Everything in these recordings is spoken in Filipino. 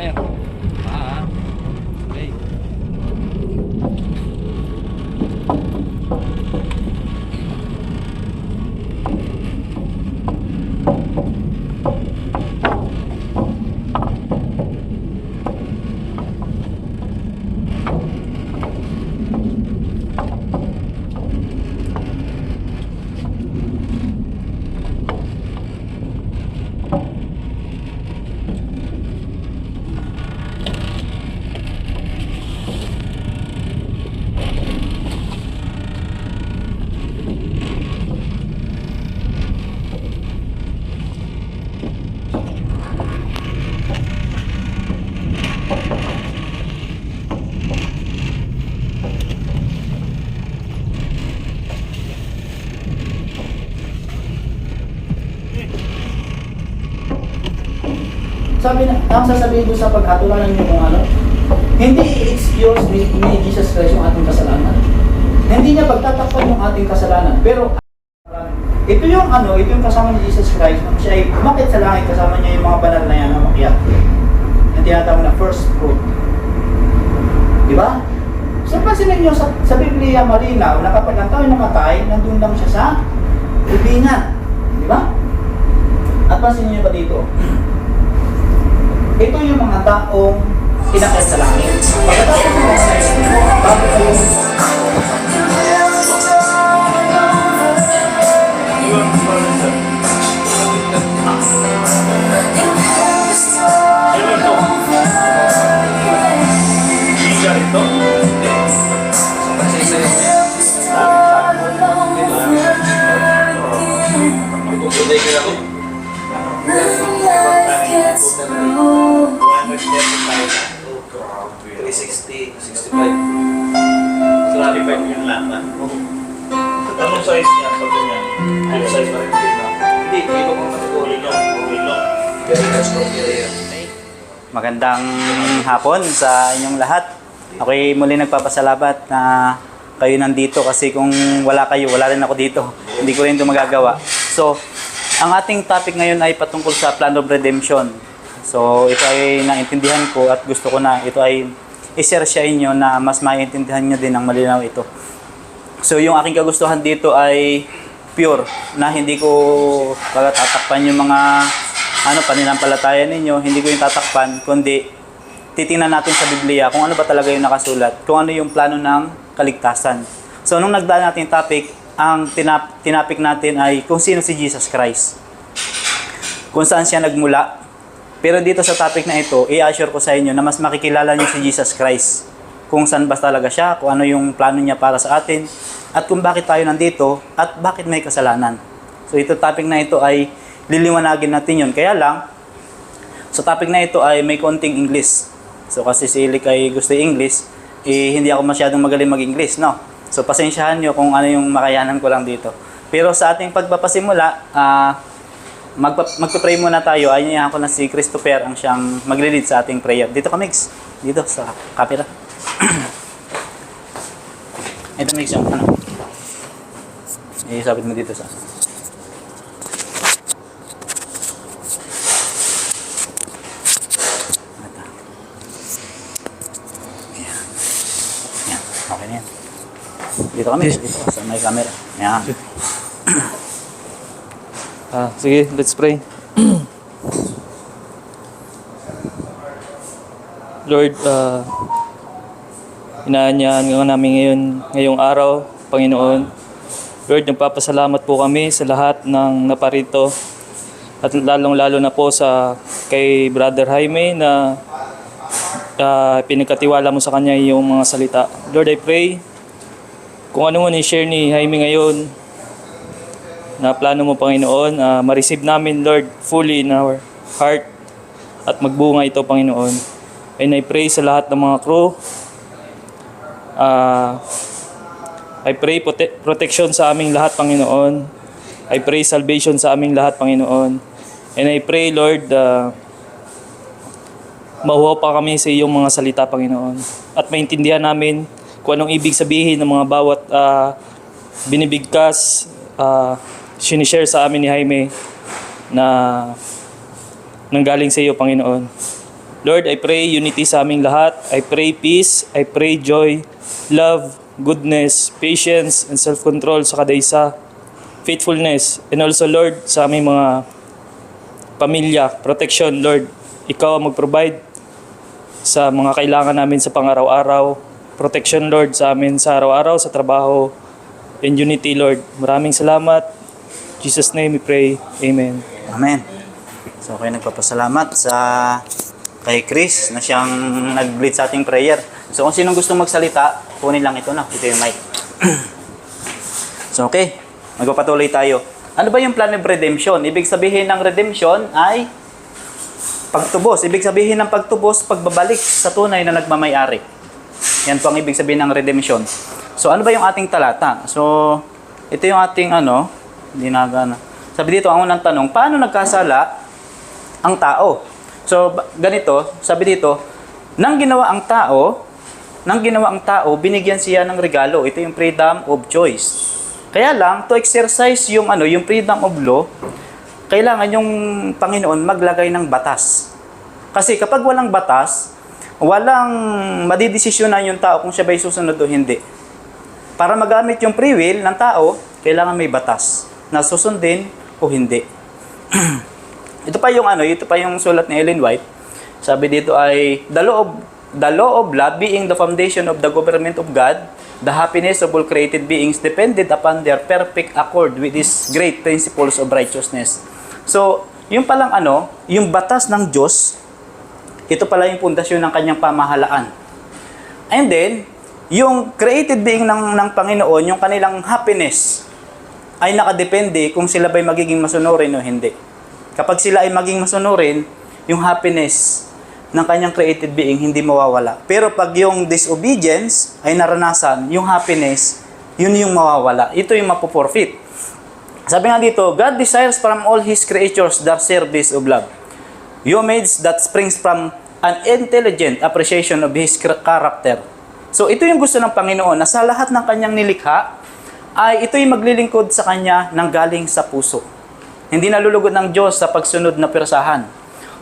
tayo. Okay. Sabi na, ang sasabihin ko sa paghatulan niyo kung ano, hindi i-excuse ni Jesus Christ yung ating kasalanan. Hindi niya pagtatakpan yung ating kasalanan. Pero ito yung ito yung kasama ni Jesus Christ nung siya ay umakyat sa langit, kasama niya yung mga banal na yan na umakyat. Yung tinatawag na first fruit. Di ba? So pansinin niyo sa Biblia malinaw na kapag ang tao ay namatay, nandun lang siya sa libingan. Di ba? At pansinin niyo pa dito. Ito yung mga taong inakyat sa langit. Pagkatapos ng mga bago kayo Anong size niya? Sabi niya. Anong size pa rin na? hindi, ito kung Magandang hapon sa inyong lahat. Ako'y muli nagpapasalamat na kayo nandito kasi kung wala kayo, wala rin ako dito. Hindi ko rin ito magagawa. So, ang ating topic ngayon ay patungkol sa Plan of Redemption. So, ito ay naintindihan ko at gusto ko na ito ay i-share sa inyo na mas maintindihan nyo din ang malinaw ito. So, yung aking kagustuhan dito ay pure, na hindi ko tatakpan yung mga paninampalataya ninyo, hindi ko yung tatakpan, kundi titingnan natin sa Biblia kung ano ba talaga yung nakasulat, kung ano yung plano ng kaligtasan. So, nung nagdaan natin topic, ang tinapik natin ay kung sino si Jesus Christ. Kung saan siya nagmula. Pero dito sa topic na ito, i-assure ko sa inyo na mas makikilala niyo si Jesus Christ. Kung saan ba talaga siya, kung ano yung plano niya para sa atin, at kung bakit tayo nandito, at bakit may kasalanan. So, ito topic na ito ay liliwanagin natin yun. Kaya lang, sa topic na ito ay may konting English. So, kasi si Ilik ay gusto English, hindi ako masyadong magaling mag-English, no? So, pasensyahan nyo kung ano yung makayanan ko lang dito. Pero sa ating pagpapasimula, magpa-pray muna tayo. Ayaw ko na si Christopher ang siyang magli-lead sa ating prayer. Dito ka, Mix. Dito sa camera. Ito, Mix, yung isabit mo dito sa okay na yan. Dito kami, dito sa may camera. Yan. Sige, let's pray. Lord, inaanyahan nga namin ngayong araw, Panginoon. Lord, nagpapasalamat po kami sa lahat ng naparito at lalong-lalo na po kay Brother Jaime na pinagkatiwala mo sa kanya yung mga salita. Lord, I pray kung ano mo ni-share ni Jaime ngayon na plano mo, Panginoon, ma-receive namin, Lord, fully in our heart at magbunga ito, Panginoon. And I pray sa lahat ng mga crew. I pray protection sa aming lahat, Panginoon. I pray salvation sa aming lahat, Panginoon. And I pray, Lord, mahuhaw pa kami sa iyong mga salita, Panginoon. At maintindihan namin kung anong ibig sabihin ng mga bawat binibigkas, sinishare sa amin ni Jaime na nanggaling sa iyo, Panginoon. Lord, I pray unity sa aming lahat. I pray peace. I pray joy, love, goodness, patience, and self-control sa kadaysa, faithfulness, and also, Lord, sa aming mga pamilya, protection, Lord. Ikaw ang mag-provide sa mga kailangan namin sa pang-araw-araw. Protection, Lord, sa amin sa araw-araw, sa trabaho, and unity, Lord. Maraming salamat. In Jesus' name we pray. Amen. Amen. So, okay, nagpapasalamat sa kay Chris na siyang nag-lead sa ating prayer. So, kung sinong gusto magsalita, kunin lang ito na. Ito yung mic. So, okay. Magpapatuloy tayo. Ano ba yung plan of redemption? Ibig sabihin ng redemption ay pagtubos. Ibig sabihin ng pagtubos, pagbabalik sa tunay na nagmamayari. Yan po ang ibig sabihin ng redemption. So, ano ba yung ating talata? So, ito yung ating hindi na. Sabi dito, ang unang tanong, paano nagkasala ang tao? So, ganito, sabi dito, nang ginawa ang tao, binigyan siya ng regalo. Ito yung freedom of choice. Kaya lang, to exercise yung freedom of law, kailangan yung Panginoon maglagay ng batas. Kasi kapag walang batas, walang madidesisyonan yung tao kung siya ba'y susunod o hindi. Para magamit yung free will ng tao, kailangan may batas na susundin o hindi. Ito pa yung sulat ni Ellen White. Sabi dito ay the law of love being the foundation of the government of God, the happiness of all created beings depended upon their perfect accord with His great principles of righteousness. So, yung palang yung batas ng Diyos, ito pala yung pundasyon ng kanyang pamahalaan. And then, yung created being ng Panginoon, yung kanilang happiness, ay nakadepende kung sila ba'y magiging masunurin o hindi. Kapag sila ay maging masunurin, yung happiness ng kanyang created being hindi mawawala. Pero pag yung disobedience ay naranasan, yung happiness, yun yung mawawala. Ito yung mapoforfeit. Sabi nga dito, God desires from all His creatures the service of love. Homage that springs from an intelligent appreciation of His character. So ito yung gusto ng Panginoon na sa lahat ng kanyang nilikha, ay ito'y maglilingkod sa kanya ng galing sa puso. Hindi nalulugod ng Diyos sa pagsunod na persahan.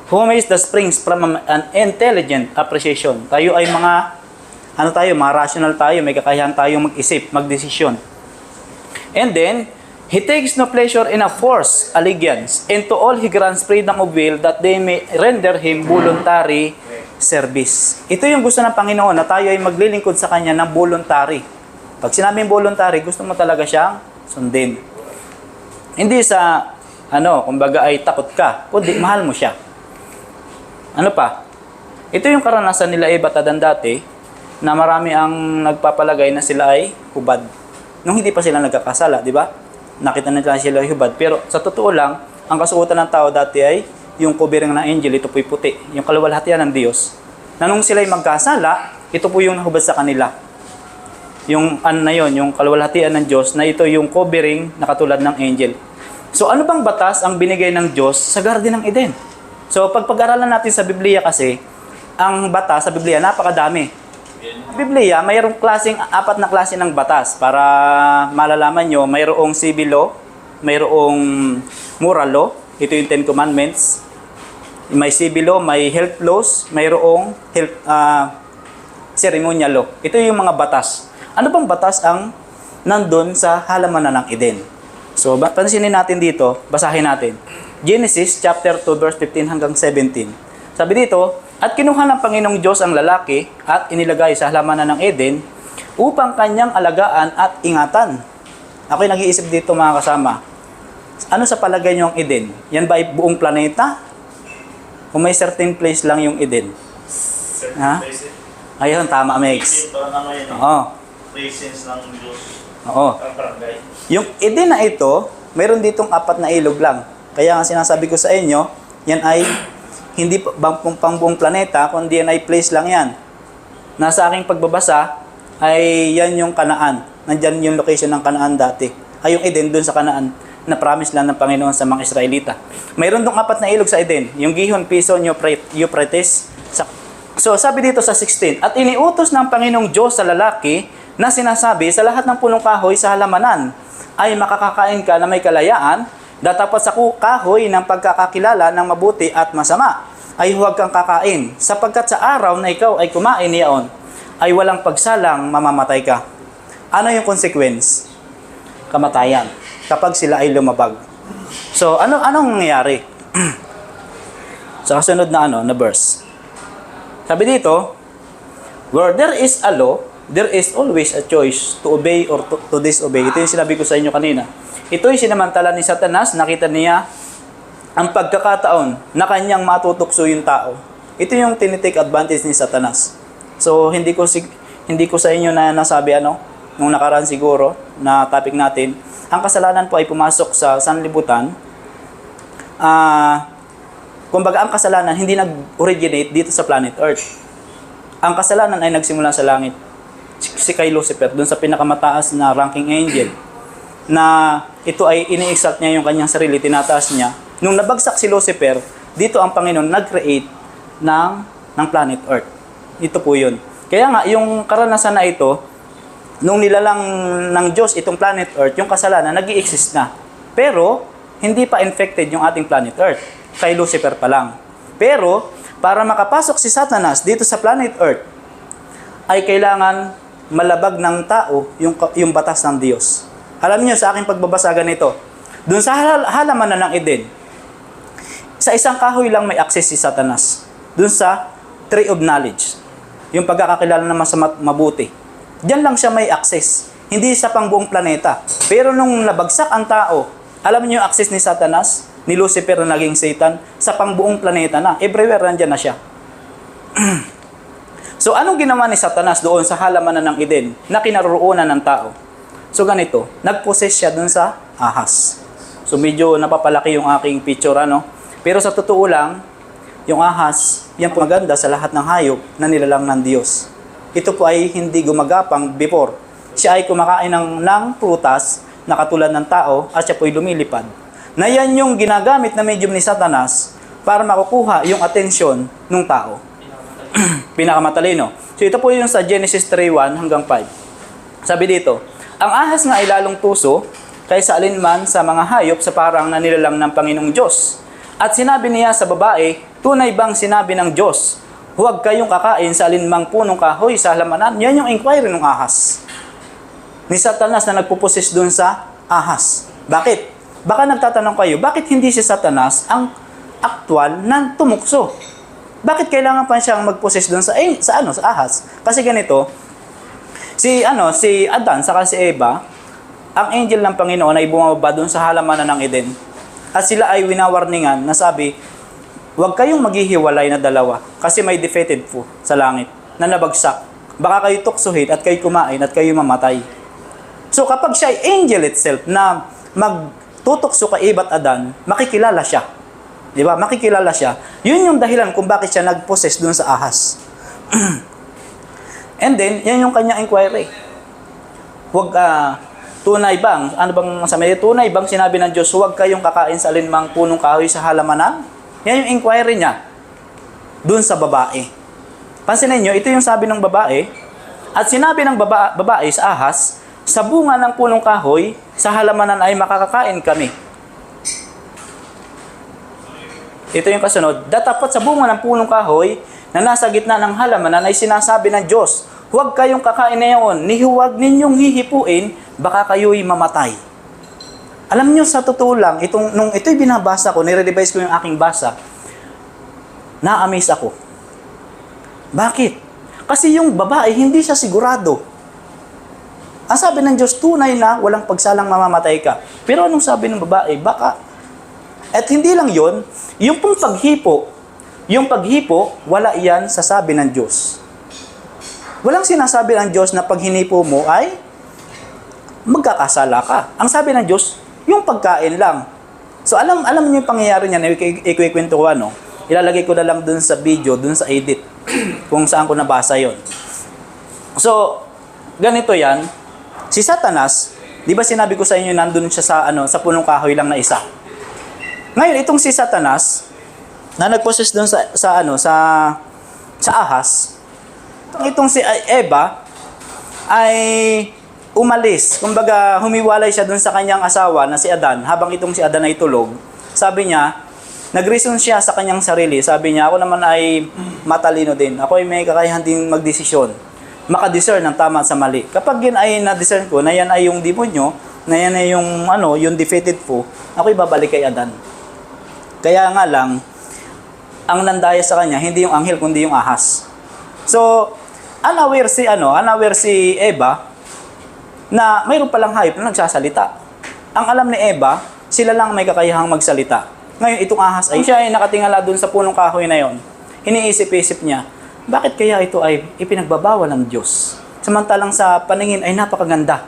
Homage that springs from an intelligent appreciation. Tayo ay mga rational tayo, may kakayahan tayong mag-isip, magdesisyon. And then, He takes no pleasure in a forced allegiance, and to all He grants freedom of will that they may render Him voluntary service. Ito yung gusto ng Panginoon, na tayo ay maglilingkod sa Kanya ng voluntary. Pag sinabing voluntary, gusto mo talaga siyang sundin. Hindi sa, kumbaga ay takot ka, kundi mahal mo siya. Ano pa? Ito yung karanasan nila Batadan dati, na marami ang nagpapalagay na sila ay hubad. Nung hindi pa sila nagkakasala, di ba? Nakita nila sila ay hubad. Pero sa totoo lang, ang kasuotan ng tao dati ay yung covering ng angel, ito po'y puti. Yung kaluwalhatian ng Diyos. Na nung sila ay magkasala, ito po yung nahubad sa kanila. Yung yung kaluwalhatian ng Diyos, na ito yung covering na katulad ng angel. So ano bang batas ang binigay ng Diyos sa Garden ng Eden? So pag-aralan natin sa Biblia kasi, ang batas sa Biblia napakadami. Biblia, mayroong apat na klase ng batas. Para malalaman nyo, mayroong civil law, mayroong moral law, ito yung 10 Commandments. May civil law, may health laws, mayroong ceremonial law. Ito yung mga batas. Ano bang batas ang nandun sa halamanan ng Eden? So, pansinin natin dito, basahin natin. Genesis chapter 2 verse 15 hanggang 17. Sabi dito, at kinuha ng Panginoong Diyos ang lalaki at inilagay sa halamanan ng Eden upang kanyang alagaan at ingatan. Ako'y nag-iisip dito mga kasama. Ano sa palagay niyo ang Eden? Yan ba ay buong planeta? O may certain place lang yung Eden? Ha? Ayun, tama, Megs. Oo. Presence ng Diyos. Oo. Ang barangay. Yung Eden na ito, mayroon ditong 4 na ilog lang. Kaya nga sinasabi ko sa inyo, yan ay hindi pang buong planeta, kundi yan ay place lang yan. Nasa aking pagbabasa, ay yan yung Kanaan. Nandyan yung location ng Kanaan dati. Ay yung Eden dun sa Kanaan, na promise lang ng Panginoon sa mga Israelita. Mayroon dong 4 na ilog sa Eden. Yung Gihon, Pison, Euphrates. So sabi dito sa 16, at iniutos ng Panginoong Diyos sa lalaki na sinasabi, sa lahat ng punong kahoy sa halamanan ay makakakain ka na may kalayaan, datapat sa kahoy ng pagkakakilala ng mabuti at masama. ay huwag kang kakain, sapagkat sa araw na ikaw ay kumain niyaon, ay walang pagsalang mamamatay ka. Ano yung consequence? Kamatayan, kapag sila ay lumabag. So, anong nangyayari? Sa kasunod na verse. Sabi dito, where there is a law, there is always a choice to obey or to disobey. Ito yung sinabi ko sa inyo kanina. Ito yung sinamantala ni Satanas, nakita niya ang pagkakataon na kanyang matutukso yung tao. Ito yung tinitake advantage ni Satanas. So, hindi ko sa inyo na nasabi nung nakaraan siguro na topic natin, ang kasalanan po ay pumasok sa sanlibutan. Kumbaga, ang kasalanan hindi nag-originate dito sa planet Earth. Ang kasalanan ay nagsimula sa langit. Si kay Lucifer, dun sa pinakamataas na ranking angel, na ito ay ini-exalt niya yung kanyang sarili, tinataas niya. Nung nabagsak si Lucifer, dito ang Panginoon nag-create ng planet Earth. Ito po yun. Kaya nga, yung karanasan na ito, nung nilalang ng Diyos itong planet Earth, yung kasalanan, nag-i-exist na. Pero, hindi pa infected yung ating planet Earth. Kay Lucifer pa lang. Pero, para makapasok si Satanas dito sa planet Earth, ay kailangan malabag ng tao yung batas ng Diyos. Alam niyo, sa aking pagbabasagan nito, dun sa halamanan ng Eden, sa isang kahoy lang may access si Satanas. Dun sa Tree of Knowledge. Yung pagkakakilala na masama mabuti. Diyan lang siya may access. Hindi sa pangbuong planeta. Pero nung nabagsak ang tao, alam niyo yung access ni Satanas, ni Lucifer na naging Satan, sa pangbuong planeta na. Everywhere nandiyan na siya. So anong ginawa ni Satanas doon sa halamanan ng Eden na kinaroroonan ng tao? So ganito, nag-possess siya doon sa ahas. So medyo napapalaki yung aking picture, Pero sa totoo lang, yung ahas, yan po maganda sa lahat ng hayop na nilalang ng Diyos. Ito po ay hindi gumagapang before. Siya ay kumakain ng prutas na katulad ng tao at siya po ay lumilipad. Na yan yung ginagamit na medium ni Satanas para makukuha yung atensyon ng tao. Pinakamatalino. So ito po yung sa Genesis 3:1 hanggang 5. Sabi dito, ang ahas nga ay lalong tuso kaysa alinman sa mga hayop sa parang na nilalang ng Panginoong Diyos. At sinabi niya sa babae, tunay bang sinabi ng Diyos, huwag kayong kakain sa alinmang punong kahoy sa halamanan? Yan yung inquiry ng ahas. Ni Satanas na nagpupusis dun sa ahas. Bakit? Baka nagtatanong kayo, bakit hindi si Satanas ang aktwal na tumukso? Bakit kailangan pa siyang magpusis dun sa ahas? Kasi ganito, si Adan saka si Eva, ang angel ng Panginoon ay bumaba dun sa halamanan ng Eden. At sila ay winawarningan na sabi, huwag kayong maghihiwalay na dalawa kasi may defeated po sa langit na nabagsak. Baka kayo tuksuhin at kayo kumain at kayo mamatay. So kapag siya ay angel itself na magtutukso kay Eva at Adan, makikilala siya. Di ba? Makikilala siya. Yun yung dahilan kung bakit siya nag-possess dun sa ahas. And then, yan yung kanyang inquiry. Huwag, tunay bang, tunay bang sinabi ng Diyos, huwag kayong kakain sa alinmang punong kahoy sa halamanan? Yan yung inquiry niya dun sa babae. Pansinin nyo, ito yung sabi ng babae, at sinabi ng babae sa ahas, sa bunga ng punong kahoy, sa halamanan ay makakakain kami. Ito yung kasunod, datapat sa bunga ng punong kahoy na nasa gitna ng halamanan ay sinasabi ng Diyos, huwag kayong kakain na yun, ni huwag ninyong hihipuin, baka kayo'y mamatay. Alam niyo, sa totoo lang, nung ito'y binabasa ko, nire-revise ko yung aking basa, na-amaze ako. Bakit? Kasi yung babae, hindi siya sigurado. Ang sabi ng Diyos, tunay na walang pagsalang mamamatay ka. Pero anong sabi ng babae? Baka. At hindi lang yon, yung pong paghipo, wala iyan sa sabi ng Diyos. Walang sinasabi ng Diyos na pag hinipo mo ay magkakasala ka. Ang sabi ng Diyos, yung pagkain lang. So alam niyo yung pangyayari niya, ikikwento ko ilalagay ko na lang dun sa video, dun sa edit, kung saan ko nabasa yon. So, ganito yan, si Satanas, di ba sinabi ko sa inyo, nandun siya sa punong kahoy lang na isa. Ngayon, itong si Satanas, na nag-possess dun sa ahas, itong si Eva, ay umalis. Kumbaga, humiwalay siya dun sa kanyang asawa na si Adan. Habang itong si Adan ay tulog, sabi niya, Nag-reason siya sa kanyang sarili. Sabi niya, ako naman ay matalino din. Ako ay may kakayahan din magdesisyon. Makadiscern ng tama sa mali. Kapag yun ay na-discern ko, na yan ay yung demonyo, na yan ay yung, yung defeated po, ako ay babalik kay Adan. Kaya nga lang, ang nandaya sa kanya, hindi yung anghel, kundi yung ahas. So, unaware si Eva, na mayroon palang hayop na nagsasalita. Ang alam ni Eva, sila lang may kakayahang magsalita. Ngayon, itong ahas ay siya ay nakatingala dun sa punong kahoy na yon. Iniisip-isip niya, bakit kaya ito ay ipinagbabawal ng Diyos? Samantalang sa paningin ay napakaganda.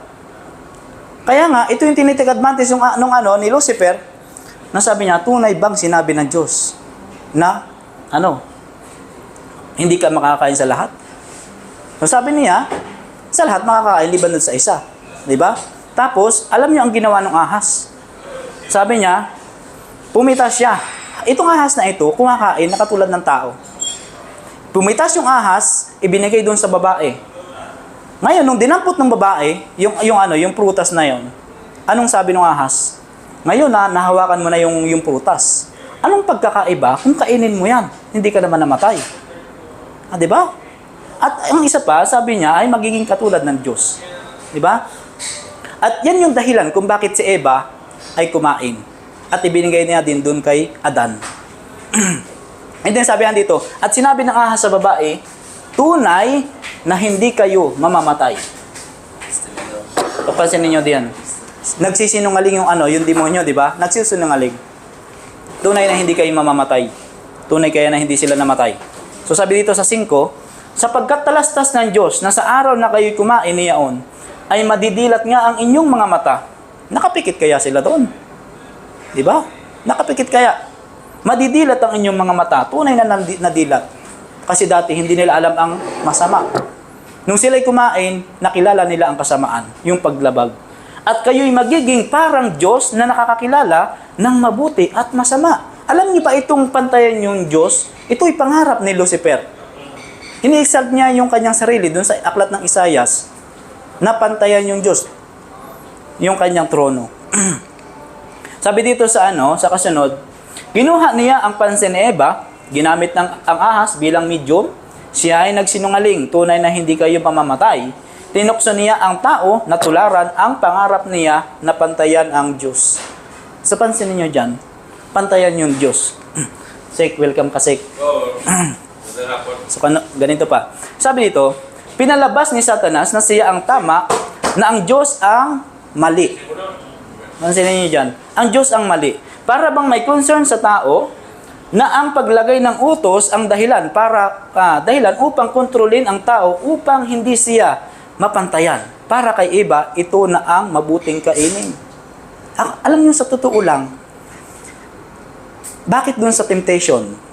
Kaya nga, ito yung tinitake advantage ni Lucifer, na sabi niya, tunay bang sinabi ng Diyos na, hindi ka makakain sa lahat? So sabi niya, sa lahat makakain, liban doon sa isa. Diba? Tapos, alam niyo ang ginawa ng ahas. Sabi niya, pumitas siya. Itong ahas na ito, kumakain na katulad ng tao. Pumitas yung ahas, ibinigay doon sa babae. Ngayon, nung dinampot ng babae, yung prutas na yon, anong sabi ng ahas? Ngayon nahawakan mo na yung prutas. Anong pagkakaiba kung kainin mo yan? Hindi ka naman namatay. Di ba? At ang isa pa, sabi niya, ay magiging katulad ng Diyos. Di ba? At yan yung dahilan kung bakit si Eva ay kumain. At ibinigay niya din doon kay Adan. And then sabi dito, at sinabi ng ahas sa babae, tunay na hindi kayo mamamatay. Papansin niyo diyan. Nagsisinungaling yung demonyo, di ba? Nagsisinungaling. Tunay na hindi kayo mamamatay. Tunay kaya na hindi sila namatay. So sabi dito sa 5, sapagkat talastas ng Diyos na sa araw na kayo'y kumain niyaon, ay madidilat nga ang inyong mga mata. Nakapikit kaya sila doon? Di ba? Nakapikit kaya? Madidilat ang inyong mga mata. Tunay na nadilat. Kasi dati hindi nila alam ang masama. Nung sila'y kumain, nakilala nila ang kasamaan, yung paglabag. At kayo'y magiging parang Diyos na nakakakilala ng mabuti at masama. Alam niyo ba itong pantayan yung Diyos? Ito'y pangarap ni Lucifer. Ini-exalt niya yung kanyang sarili doon sa aklat ng Isaias na pantayan yung Diyos, yung kanyang trono. Sabi dito sa kasunod, kinuha niya ang pansin ni Eva, ginamit ang ahas bilang medium, siya ay nagsinungaling, tunay na hindi kayo mamamatay. Tinukso niya ang tao na tularan ang pangarap niya na pantayan ang Diyos. Sa pansin niyo dyan, pantayan yung Diyos. Sek, welcome ka, Sek. So, ganito pa. Sabi dito, pinalabas ni Satanas na siya ang tama, na ang Diyos ang mali. Pansin niyo dyan, ang Diyos ang mali. Para bang may concern sa tao na ang paglagay ng utos ang dahilan upang kontrolin ang tao upang hindi siya mapantayan. Para kay Eva, ito na ang mabuting kainin. Alam niyo sa totoo lang, bakit dun sa temptation?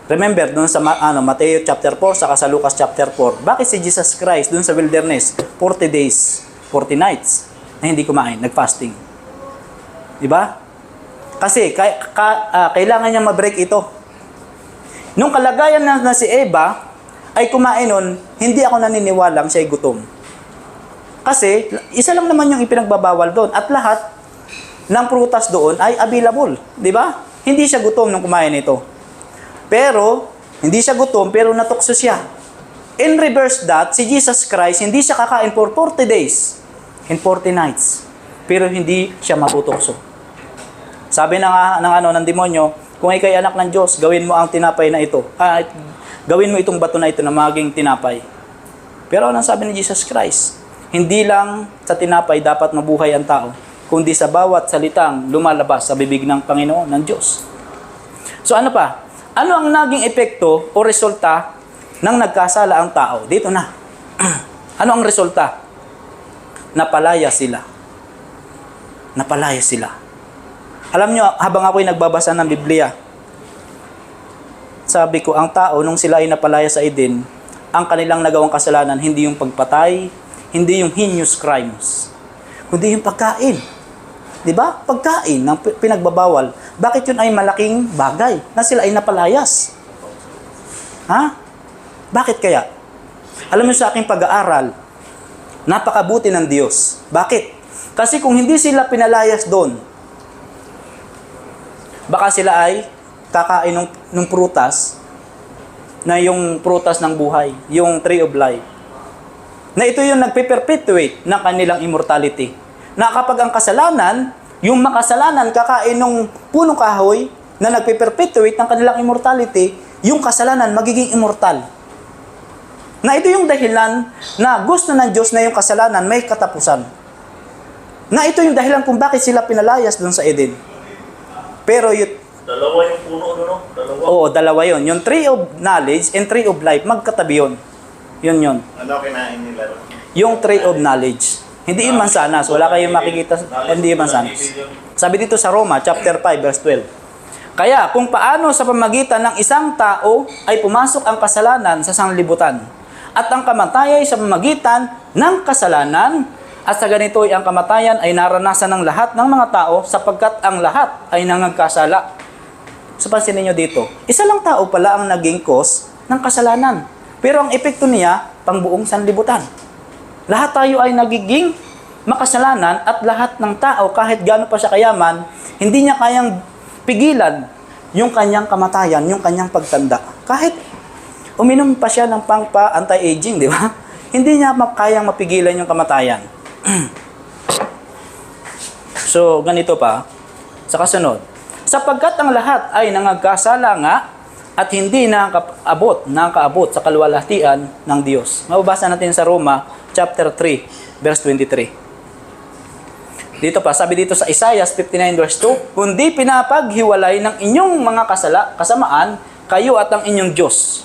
Remember, dun sa Mateo chapter 4 saka sa Lucas chapter 4, bakit si Jesus Christ dun sa wilderness 40 days, 40 nights na hindi kumain, nag-fasting? Diba? Kasi kailangan niya ma-break ito. Nung kalagayan na si Eva ay kumain nun, hindi ako naniniwalang siya ay gutom. Kasi isa lang naman yung ipinagbabawal doon at lahat ng prutas doon ay available, di ba? Hindi siya gutom nung kumain ito. Pero hindi siya gutom pero natukso siya. In reverse that, si Jesus Christ hindi siya kakain for 40 days and 40 nights. Pero hindi siya matutukso. Sabi ng demonyo, kung ikay anak ng Diyos, gawin mo ang tinapay na ito. Gawin mo itong bato na ito na maging tinapay. Pero anong sabi ni Jesus Christ? Hindi lang sa tinapay dapat mabuhay ang tao, kundi sa bawat salitang lumalabas sa bibig ng Panginoon, ng Diyos. So ano pa? Ano ang naging epekto o resulta ng nagkasala ang tao? Dito na. Ano ang resulta? Napalaya sila. Napalaya sila. Alam nyo, habang ako'y nagbabasa ng Biblia, sabi ko, ang tao, nung sila ay napalaya sa Eden, ang kanilang nagawang kasalanan, hindi yung pagpatay, hindi yung heinous crimes, kundi yung pagkain. Diba? Pagkain ng pinagbabawal. Bakit yun ay malaking bagay na sila ay napalayas? Ha? Bakit kaya? Alam mo sa aking pag-aaral, napakabuti ng Diyos. Bakit? Kasi kung hindi sila pinalayas doon, baka sila ay kakain ng prutas, na yung prutas ng buhay, yung tree of life. Na ito yung nagpe-perpetuate ng kanilang immortality. Na kapag ang kasalanan, yung makasalanan kakain ng punong kahoy na nagpe-perpetuate ng kanilang immortality, yung kasalanan magiging immortal. Na ito yung dahilan na gusto ng Diyos na yung kasalanan may katapusan. Na ito yung dahilan kung bakit sila pinalayas doon sa Eden. Pero Dalawa yung puno, no? Dalawa. oo, dalawa yun. Yung tree of knowledge and tree of life, magkatabi yun. Yun. Ano kinain nila? Yung tree of knowledge. Hindi yun mansanas. Wala kayong makikita. Hindi yun mansanas. Sabi dito sa Roma, chapter 5, verse 12. Kaya, kung paano sa pamagitan ng isang tao ay pumasok ang kasalanan sa sanglibutan, at ang kamatayan sa pamagitan ng kasalanan, at sa ganito ang kamatayan ay naranasan ng lahat ng mga tao sapagkat ang lahat ay nangagkasala. So, pansinin nyo dito, isa lang tao pala ang naging cause ng kasalanan. Pero ang epekto niya, pang buong sanlibutan. Lahat tayo ay nagiging makasalanan at lahat ng tao, kahit gaano pa siya kayaman, hindi niya kayang pigilan yung kanyang kamatayan, yung kanyang pagtanda. Kahit uminom pa siya ng anti-aging, di ba? Hindi niya kayang mapigilan yung kamatayan. So, ganito pa, sa kasunod. Sapagkat ang lahat ay nangagkasala nga at hindi nakaabot sa kaluwalhatian ng Diyos. Mababasa natin sa Roma, chapter 3, verse 23. Dito pa, sabi dito sa Isaiah 59, verse 2, kundi pinapaghiwalay ng inyong mga kasamaan, kayo at ang inyong Diyos.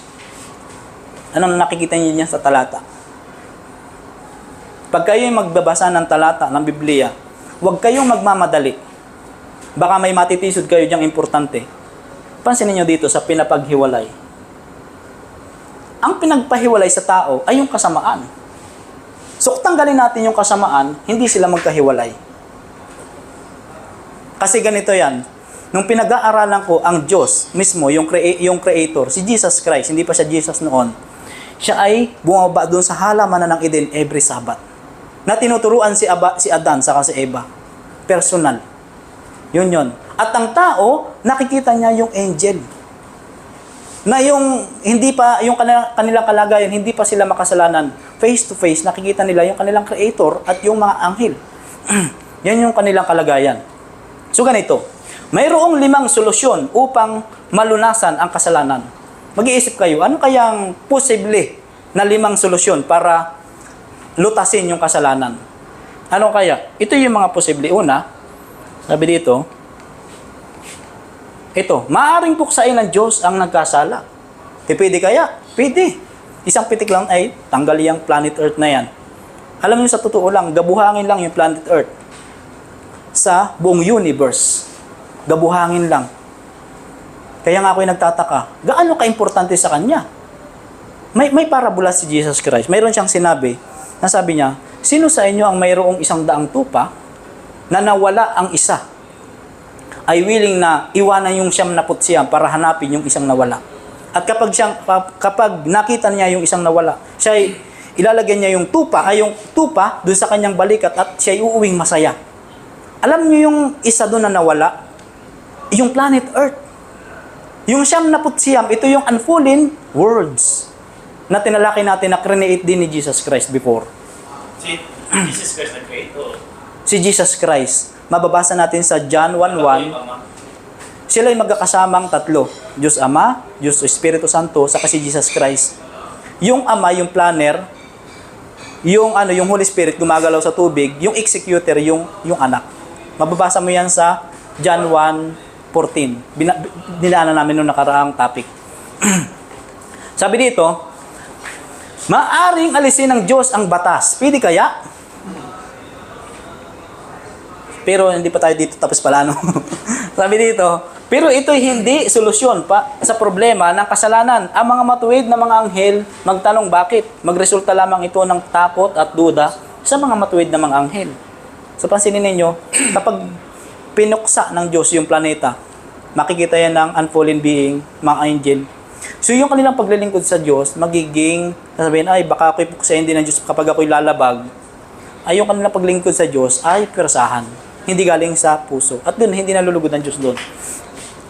Anong nakikita niyo niya sa talata? Pag kayo magbabasa ng talata ng Biblia, huwag kayong magmamadali. Baka may matitisod kayo diyang importante. Pansinin niyo dito sa pinapaghiwalay. Ang pinagpahiwalay sa tao ay yung kasamaan. So, kung tanggalin natin yung kasamaan, hindi sila magkahiwalay. Kasi ganito yan. Nung pinag-aaralan ko ang Diyos mismo, yung Creator, si Jesus Christ, hindi pa siya Jesus noon, siya ay bumaba doon sa halamanan ng Eden every Sabbath. Na tinuturuan si Adan saka si Eva. Personal. Yun. At ang tao, nakikita niya yung angel. Na yung hindi pa yung kanilang kalagayan, hindi pa sila makasalanan. Face to face, nakikita nila yung kanilang Creator at yung mga anghel. Yan yung kanilang kalagayan. So ganito, mayroong 5 solusyon upang malunasan ang kasalanan. Mag-iisip kayo, ano kayang posible na 5 solusyon para lutasin yung kasalanan? Ano kaya? Ito yung mga posible. Una, sabi dito, ito, maaaring puksain ng Diyos ang nagkasala. Pwede kaya? Pwede. Isang pitik lang ay tanggal yung planet Earth na yan. Alam niyo sa totoo lang, gabuhangin lang yung planet Earth sa buong universe. Gabuhangin lang. Kaya nga ako'y nagtataka, gaano ka-importante sa Kanya? May parabola si Jesus Christ. Mayroon siyang sinabi, na sabi niya, sino sa inyo ang mayroong 100 tupa na nawala ang isa, ay willing na iwanan yung 99 para hanapin yung isang nawala. At kapag nakita niya yung isang nawala, siya ay ilalagyan niya yung tupa doon sa kanyang balikat at siya ay uuwing masaya. Alam niyo yung isa doon na nawala? Yung planet Earth. Yung 99, ito yung unfallen words na tinalaki natin na create din ni Jesus Christ before. Si Jesus Christ na creator. Si Jesus Christ. Mababasa natin sa John 1:1. Sila ay magkakasamang tatlo. Diyos Ama, Diyos Espiritu Santo, saka si Jesus Christ. Yung Ama, yung planner, yung Holy Spirit gumagalaw sa tubig, yung executor, yung anak. Mababasa mo yan sa John 1:14. Dinaanan namin nung nakaraang topic. Sabi dito, maaring alisin ng Diyos ang batas. Pwede kaya? Pero hindi pa tayo dito tapos pala, no? Sabi dito, pero ito hindi solusyon pa sa problema ng kasalanan. Ang mga matuwid na mga anghel magtanong bakit. Magresulta lamang ito ng takot at duda sa mga matuwid na mga anghel. So pansinin ninyo, kapag pinuksa ng Diyos yung planeta, makikita yan ng unfallen being, mga angel. So yung kanilang paglilingkod sa Diyos, magiging, sasabihin, ay baka ako'y puksain din ng Diyos kapag ako'y lalabag. Ay yung kanilang paglilingkod sa Diyos ay persahan. Hindi galing sa puso. At doon, hindi nalulugod ng Diyos doon.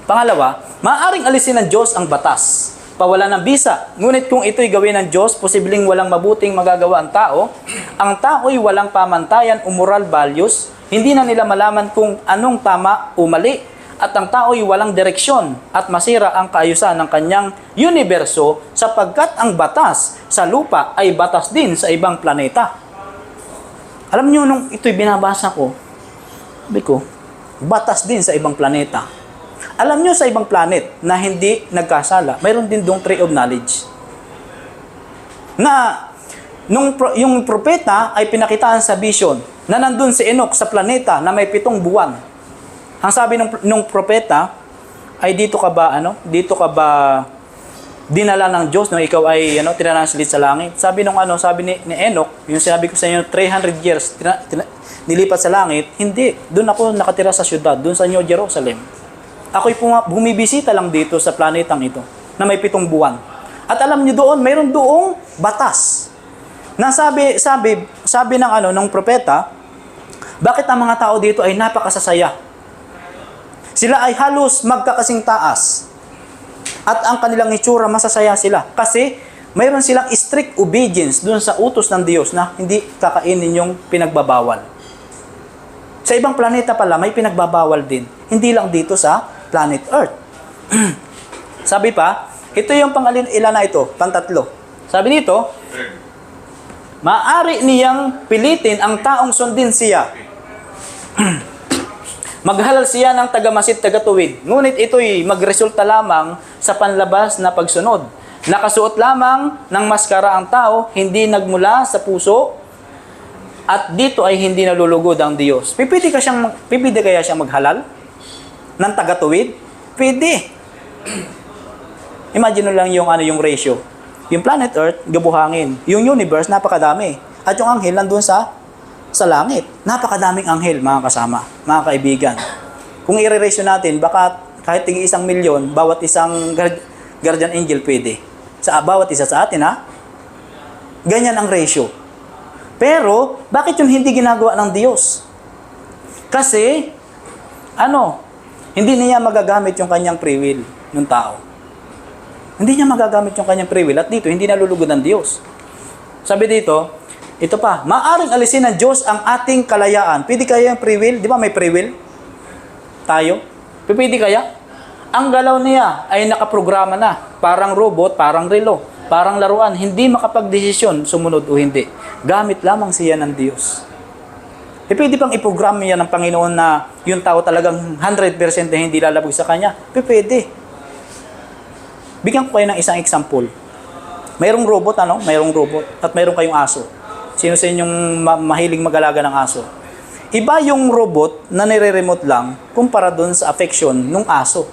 Pangalawa, maaaring alisin ng Diyos ang batas, pawala ng bisa. Ngunit kung ito'y gawin ng Diyos, posibleng walang mabuting magagawa ang tao'y walang pamantayan o moral values, hindi na nila malaman kung anong tama o mali, at ang tao'y walang direksyon at masira ang kaayusan ng kanyang universo sapagkat ang batas sa lupa ay batas din sa ibang planeta. Alam niyo, nung ito'y binabasa ko, sabi ko, batas din sa ibang planeta. Alam niyo sa ibang planet na hindi nagkasala, mayroon din dong tree of knowledge. Na yung propeta ay pinakitaan sa vision na nandun si Enoch sa planeta na may 7 buwan. Ang sabi nung propeta ay dito ka ba dinala ng Diyos nung ikaw ay tinranslate sa langit. Sabi ni Enoch, yung sinabi ko sa inyo 300 years nilipat sa langit, hindi. Doon ako nakatira sa syudad, doon sa New Jerusalem. Ako'y bumibisita lang dito sa planetang ito na may 7 buwan. At alam niyo doon, mayroon doong batas. Na sabi ng propeta, bakit ang mga tao dito ay napakasasaya? Sila ay halos magkakasing taas. At ang kanilang itsura, masasaya sila. Kasi mayroon silang strict obedience doon sa utos ng Diyos na hindi kakainin yung pinagbabawal. Sa ibang planeta pala, may pinagbabawal din. Hindi lang dito sa planet Earth. Sabi pa, ito yung ilan na ito, pantatlo. Sabi dito, maaari niyang pilitin ang taong sundin siya. Maghalal siya ng tagamasid, tagatuwid. Ngunit ito'y magresulta lamang sa panlabas na pagsunod. Nakasuot lamang ng maskara ang tao, hindi nagmula sa puso, at dito ay hindi nalulugod ang Diyos. Pipili kaya siyang maghalal ng tagatuwid? Pwede. Imagine lang yung ratio. Yung planet Earth, gabuhangin. Yung universe, napakadami. At yung anghel, nandun sa langit. Napakadaming anghel, mga kasama, mga kaibigan. Kung i-ratio natin, baka kahit tig 1 milyon, bawat isang guardian angel pwede. Bawat isa sa atin, ha? Ganyan ang ratio. Pero, bakit yung hindi ginagawa ng Diyos? Kasi, hindi niya magagamit yung kanyang free will ng tao. Hindi niya magagamit yung kanyang free will at dito, hindi nalulugod ng Diyos. Sabi dito, ito pa, maaring alisin ng Diyos ang ating kalayaan. Pwede kaya yung free will? Di ba may free will? Tayo? Pwede kaya? Ang galaw niya ay nakaprograma na. Parang robot, parang relo, parang laruan. Hindi makapagdesisyon sumunod o hindi. Gamit lamang siya ng Diyos. Pwede pang iprogram niya ng Panginoon na yung tao talagang 100% na hindi lalabog sa Kanya. Pwede. Bigyan ko kayo ng isang example. Mayroong robot, Mayroong robot. At mayroong kayong aso. Sino sa inyong mahiling mag-alaga ng aso? Iba yung robot na nire-remote lang kumpara doon sa affection ng aso.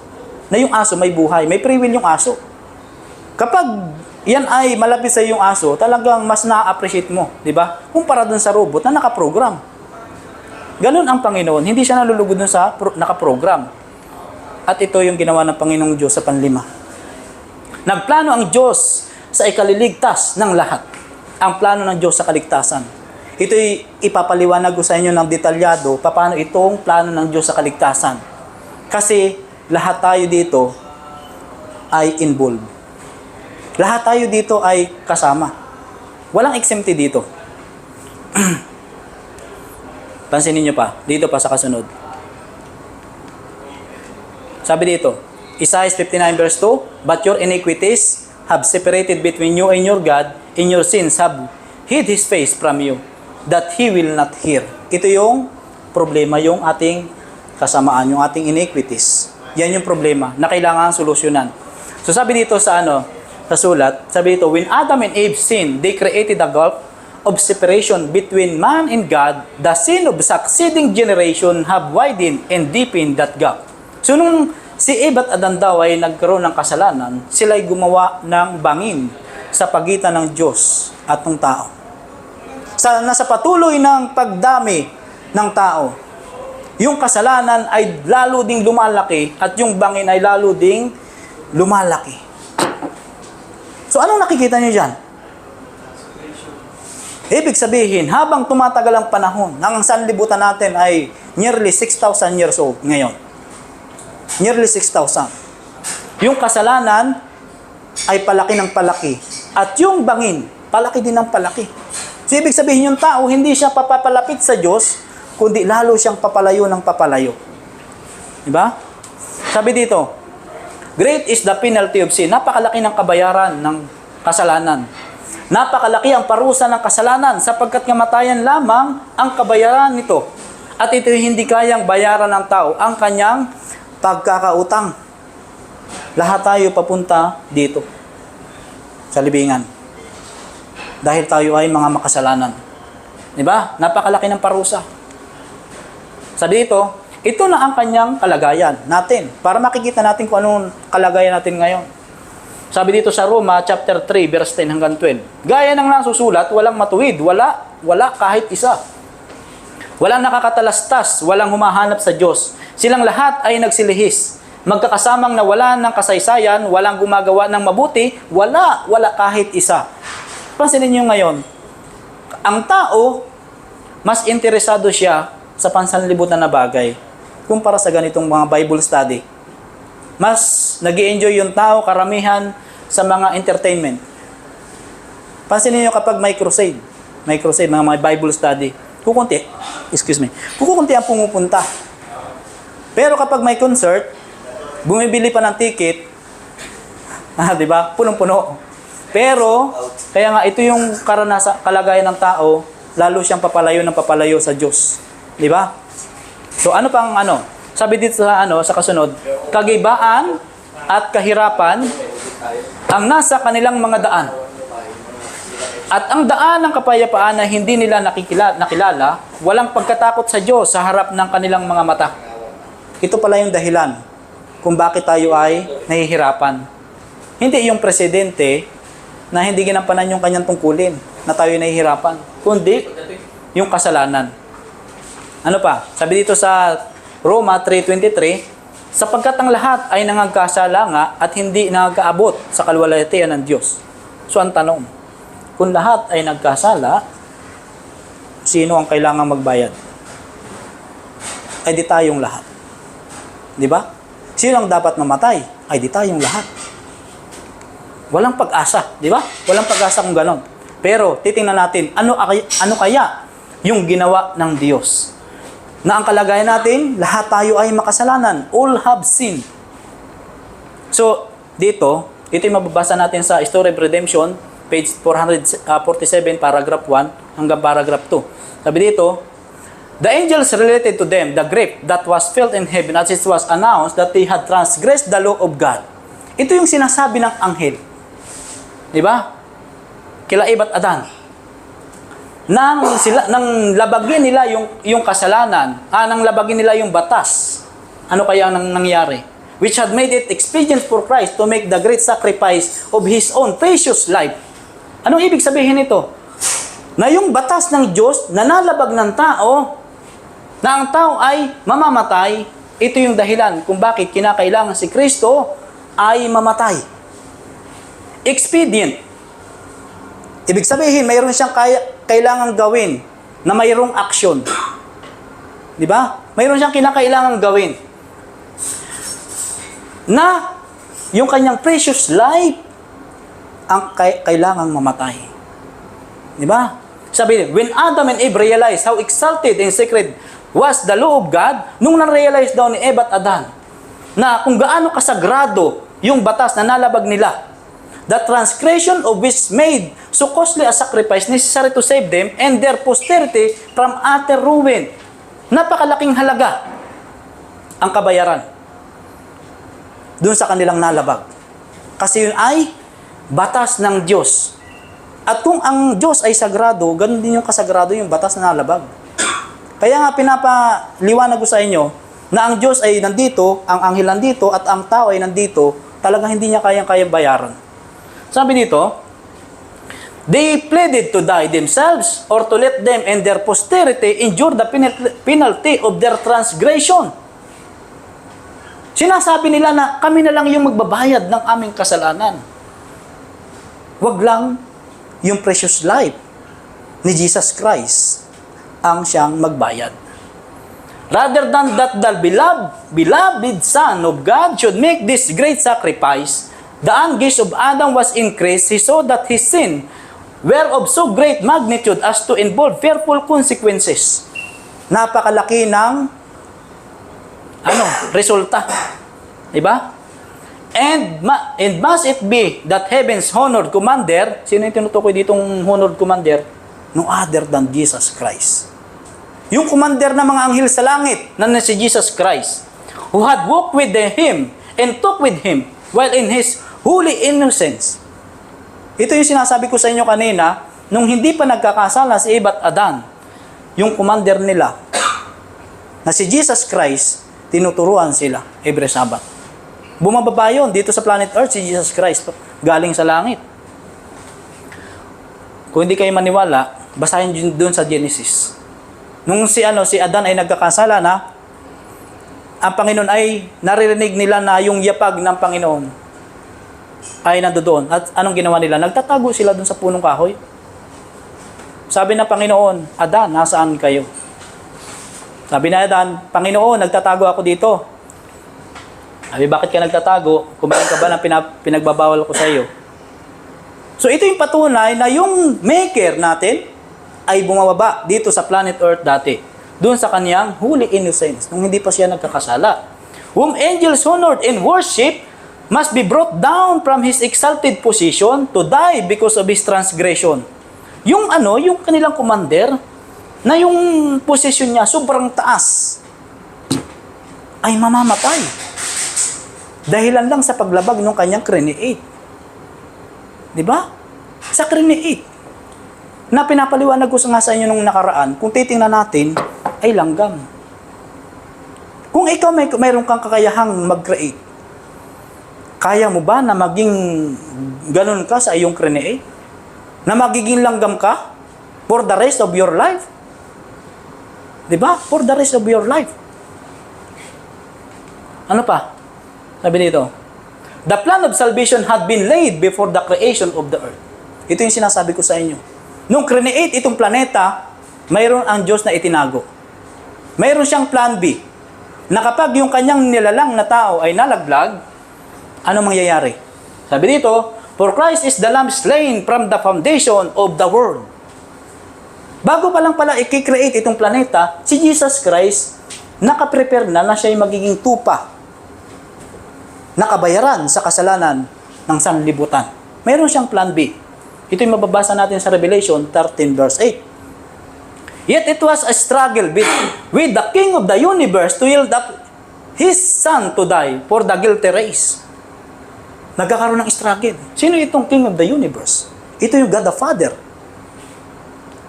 Na yung aso may buhay, may free will yung aso. Kapag yan ay malapit sa yung aso, talagang mas na-appreciate mo, di ba? Kumpara doon sa robot na nakaprogram. Ganun ang Panginoon, hindi siya nalulugod doon sa nakaprogram. At ito yung ginawa ng Panginoong Diyos sa panlima. Nagplano ang Diyos sa ikaliligtas ng lahat. Ang plano ng Diyos sa kaligtasan. Ito'y ipapaliwanag ko sa inyo ng detalyado paano itong plano ng Diyos sa kaligtasan. Kasi lahat tayo dito ay involved. Lahat tayo dito ay kasama. Walang exempted dito. Pansinin nyo pa, dito pa sa kasunod. Sabi dito, Isaiah 59 verse 2, but your iniquities have separated between you and your God, and your sins have hid His face from you, that He will not hear. Ito yung problema, yung ating kasamaan, yung ating iniquities. Yan yung problema na kailangan solusyonan. So sabi dito sa sulat, sabi dito, when Adam and Eve sinned, they created a gulf of separation between man and God. The sin of succeeding generation have widened and deepened that gap. So nung si Eve at Adan daw ay nagkaroon ng kasalanan, sila ay gumawa ng bangin sa pagitan ng Diyos at ng tao. Nasa patuloy ng pagdami ng tao, yung kasalanan ay lalo ding lumalaki at yung bangin ay lalo ding lumalaki. So anong nakikita niyo dyan? Ibig sabihin, habang tumatagal ang panahon, ang sanlibutan natin ay nearly 6,000 years old ngayon. Nearly 6,000. Yung kasalanan ay palaki ng palaki. At yung bangin, palaki din ng palaki. So, ibig sabihin yung tao, hindi siya papapalapit sa Diyos, kundi lalo siyang papalayo ng papalayo. Diba? Sabi dito, great is the penalty of sin. Napakalaki ng kabayaran ng kasalanan. Napakalaki ang parusa ng kasalanan sapagkat kamatayan lamang ang kabayaran nito. At ito hindi kayang bayaran ng tao ang kanyang pagkakautang. Lahat tayo papunta dito sa libingan. Dahil tayo ay mga makasalanan. Diba? Napakalaki ng parusa. Sabi dito, ito na ang kanyang kalagayan natin. Para makikita natin kung anong kalagayan natin ngayon. Sabi dito sa Roma, chapter 3, verse 10 hanggang 12. Gaya ng nasusulat, walang matuwid, wala kahit isa. Walang nakakatalastas, walang humahanap sa Diyos. Silang lahat ay nagsilihis. Magkakasamang nawalan ng kasaysayan, walang gumagawa ng mabuti, wala kahit isa. Pansinin niyo ngayon, ang tao, mas interesado siya sa pansanlibutan na bagay kumpara sa ganitong mga Bible study. Mas nag-i-enjoy yung tao, karamihan, sa mga entertainment. Pansinin niyo kapag may crusade, mga Bible study, kukunti ang pumupunta. Pero kapag may concert, bumibili pa ng ticket, di ba? Punong-puno. Pero, kaya nga ito yung kalagayan ng tao, lalo siyang papalayo sa Diyos. Di ba? So ano pang Sabi dito sa kasunod, kagibaan at kahirapan ang nasa kanilang mga daan. At ang daan ng kapayapaan na hindi nila nakilala, walang pagkatakot sa Diyos sa harap ng kanilang mga mata. Ito pala yung dahilan kung bakit tayo ay nahihirapan. Hindi yung presidente na hindi ginampanan yung kanyang tungkulin na tayo nahihirapan, kundi yung kasalanan. Ano pa? Sabi dito sa Roma 3:23, sapagkat ang lahat ay nangagkasala nga at hindi nagkaabot sa kaluwalhatian ng Diyos. So ang tanong, kung lahat ay nagkasala, sino ang kailangang magbayad? Ay di tayong lahat. Di ba? Sino ang dapat mamatay? Ay di tayong lahat. Walang pag-asa, di ba? Walang pag-asa kung ganon. Pero titingnan natin, ano kaya yung ginawa ng Diyos? Na ang kalagayan natin, lahat tayo ay makasalanan. All have sinned. So, ito yung mababasa natin sa Story of Redemption, page 447, paragraph 1 hanggang paragraph 2. Sabi dito, the angels related to them the grief that was felt in heaven as it was announced that they had transgressed the law of God. Ito yung sinasabi ng anghel. Di ba? Kila Eva at Adan. Nang labagin nila yung kasalanan, nang labagin nila yung batas, ano kaya ang nangyari? Which had made it expedient for Christ to make the great sacrifice of His own precious life. Anong ibig sabihin nito? Na yung batas ng Diyos na nalabag ng tao, na ang tao ay mamamatay, ito yung dahilan kung bakit kinakailangan si Kristo ay mamatay. Expedient. Ibig sabihin, mayroon siyang kailangang gawin na mayroong action. Di ba? Mayroon siyang kinakailangang gawin na yung kanyang precious life ang kailangang mamatay. Di ba? Sabi, when Adam and Eve realized how exalted and sacred was the law of God, nung na-realize daw ni Eva at Adan na kung gaano kasagrado yung batas na nalabag nila, the transgression of which made so costly a sacrifice necessary to save them and their posterity from utter ruin. Napakalaking halaga ang kabayaran doon sa kanilang nalabag. Kasi yun ay batas ng Diyos. At kung ang Diyos ay sagrado, ganun din yung kasagrado yung batas na nalabag. Kaya nga pinapaliwanag ko sa inyo na ang Diyos ay nandito, ang anghel nandito, at ang tao ay nandito, talagang hindi niya kayang bayaran. Sabi dito, they pleaded to die themselves or to let them and their posterity endure the penalty of their transgression. Sinasabi nila na kami na lang yung magbabayad ng aming kasalanan. Wag lang yung precious life ni Jesus Christ ang siyang magbayad. rather than that the beloved Son of God should make this great sacrifice, the anguish of Adam was increased. He saw that his sin were of so great magnitude as to involve fearful consequences. Napakalaki ng resulta. Diba? And must it be that heaven's honored commander, sino yung tinutukoy ditong honored commander? No other than Jesus Christ. Yung commander ng mga anghel sa langit, na si Jesus Christ, who had walked with him and talked with him while in his holy innocence. Ito yung sinasabi ko sa inyo kanina, nung hindi pa nagkakasala si Eva at Adan, yung commander nila, na si Jesus Christ, tinuturuan sila every Sabbath. Bumababa yun dito sa planet Earth, si Jesus Christ, galing sa langit. Kung hindi kayo maniwala, basahin doon sa Genesis. Nung si Adan ay nagkakasala na, ang Panginoon ay naririnig nila na yung yapag ng Panginoon ay nandoon. At anong ginawa nila? Nagtatago sila doon sa punong kahoy. Sabi ng Panginoon, Adan, nasaan kayo? Sabi na Adan, Panginoon, nagtatago ako dito. Sabi, bakit ka nagtatago? Kumain ka ba ng pinagbabawal ko sa iyo? So ito yung patunay na yung maker natin ay bumababa dito sa planet Earth dati. Doon sa kanyang holy innocence, nung hindi pa siya nagkakasala. Whom angels honored and worship must be brought down from his exalted position to die because of his transgression. Yung yung kanilang commander, na yung posisyon niya sobrang taas, ay mamamatay. Dahilan lang sa paglabag ng kanyang create. Di ba? Sa create. Na pinapaliwanag ko nga sa inyo nung nakaraan, kung titingnan natin, ay langgam. Kung ikaw mayroon kang kakayahang mag-create, kaya mo ba na maging ganun ka sa iyong create? Na magiging langgam ka for the rest of your life? Di ba? For the rest of your life. Ano pa? Sabi dito, the plan of salvation had been laid before the creation of the earth. Ito yung sinasabi ko sa inyo. Nung create itong planeta, mayroon ang Diyos na itinago. Mayroon siyang plan B, na kapag yung kanyang nilalang na tao ay nalaglag, ano mangyayari? Sabi dito, for Christ is the lamb slain from the foundation of the world. Bago pa lang pala i-create itong planeta, si Jesus Christ, nakaprepare na siya yung magiging tupa, nakabayaran sa kasalanan ng sanlibutan. Mayroon siyang plan B. Ito yung mababasa natin sa Revelation 13 verse 8. Yet it was a struggle with the King of the universe to yield up his Son to die for the guilty race. Nagkakaroon ng struggle. Sino itong King of the universe? Ito yung God the Father.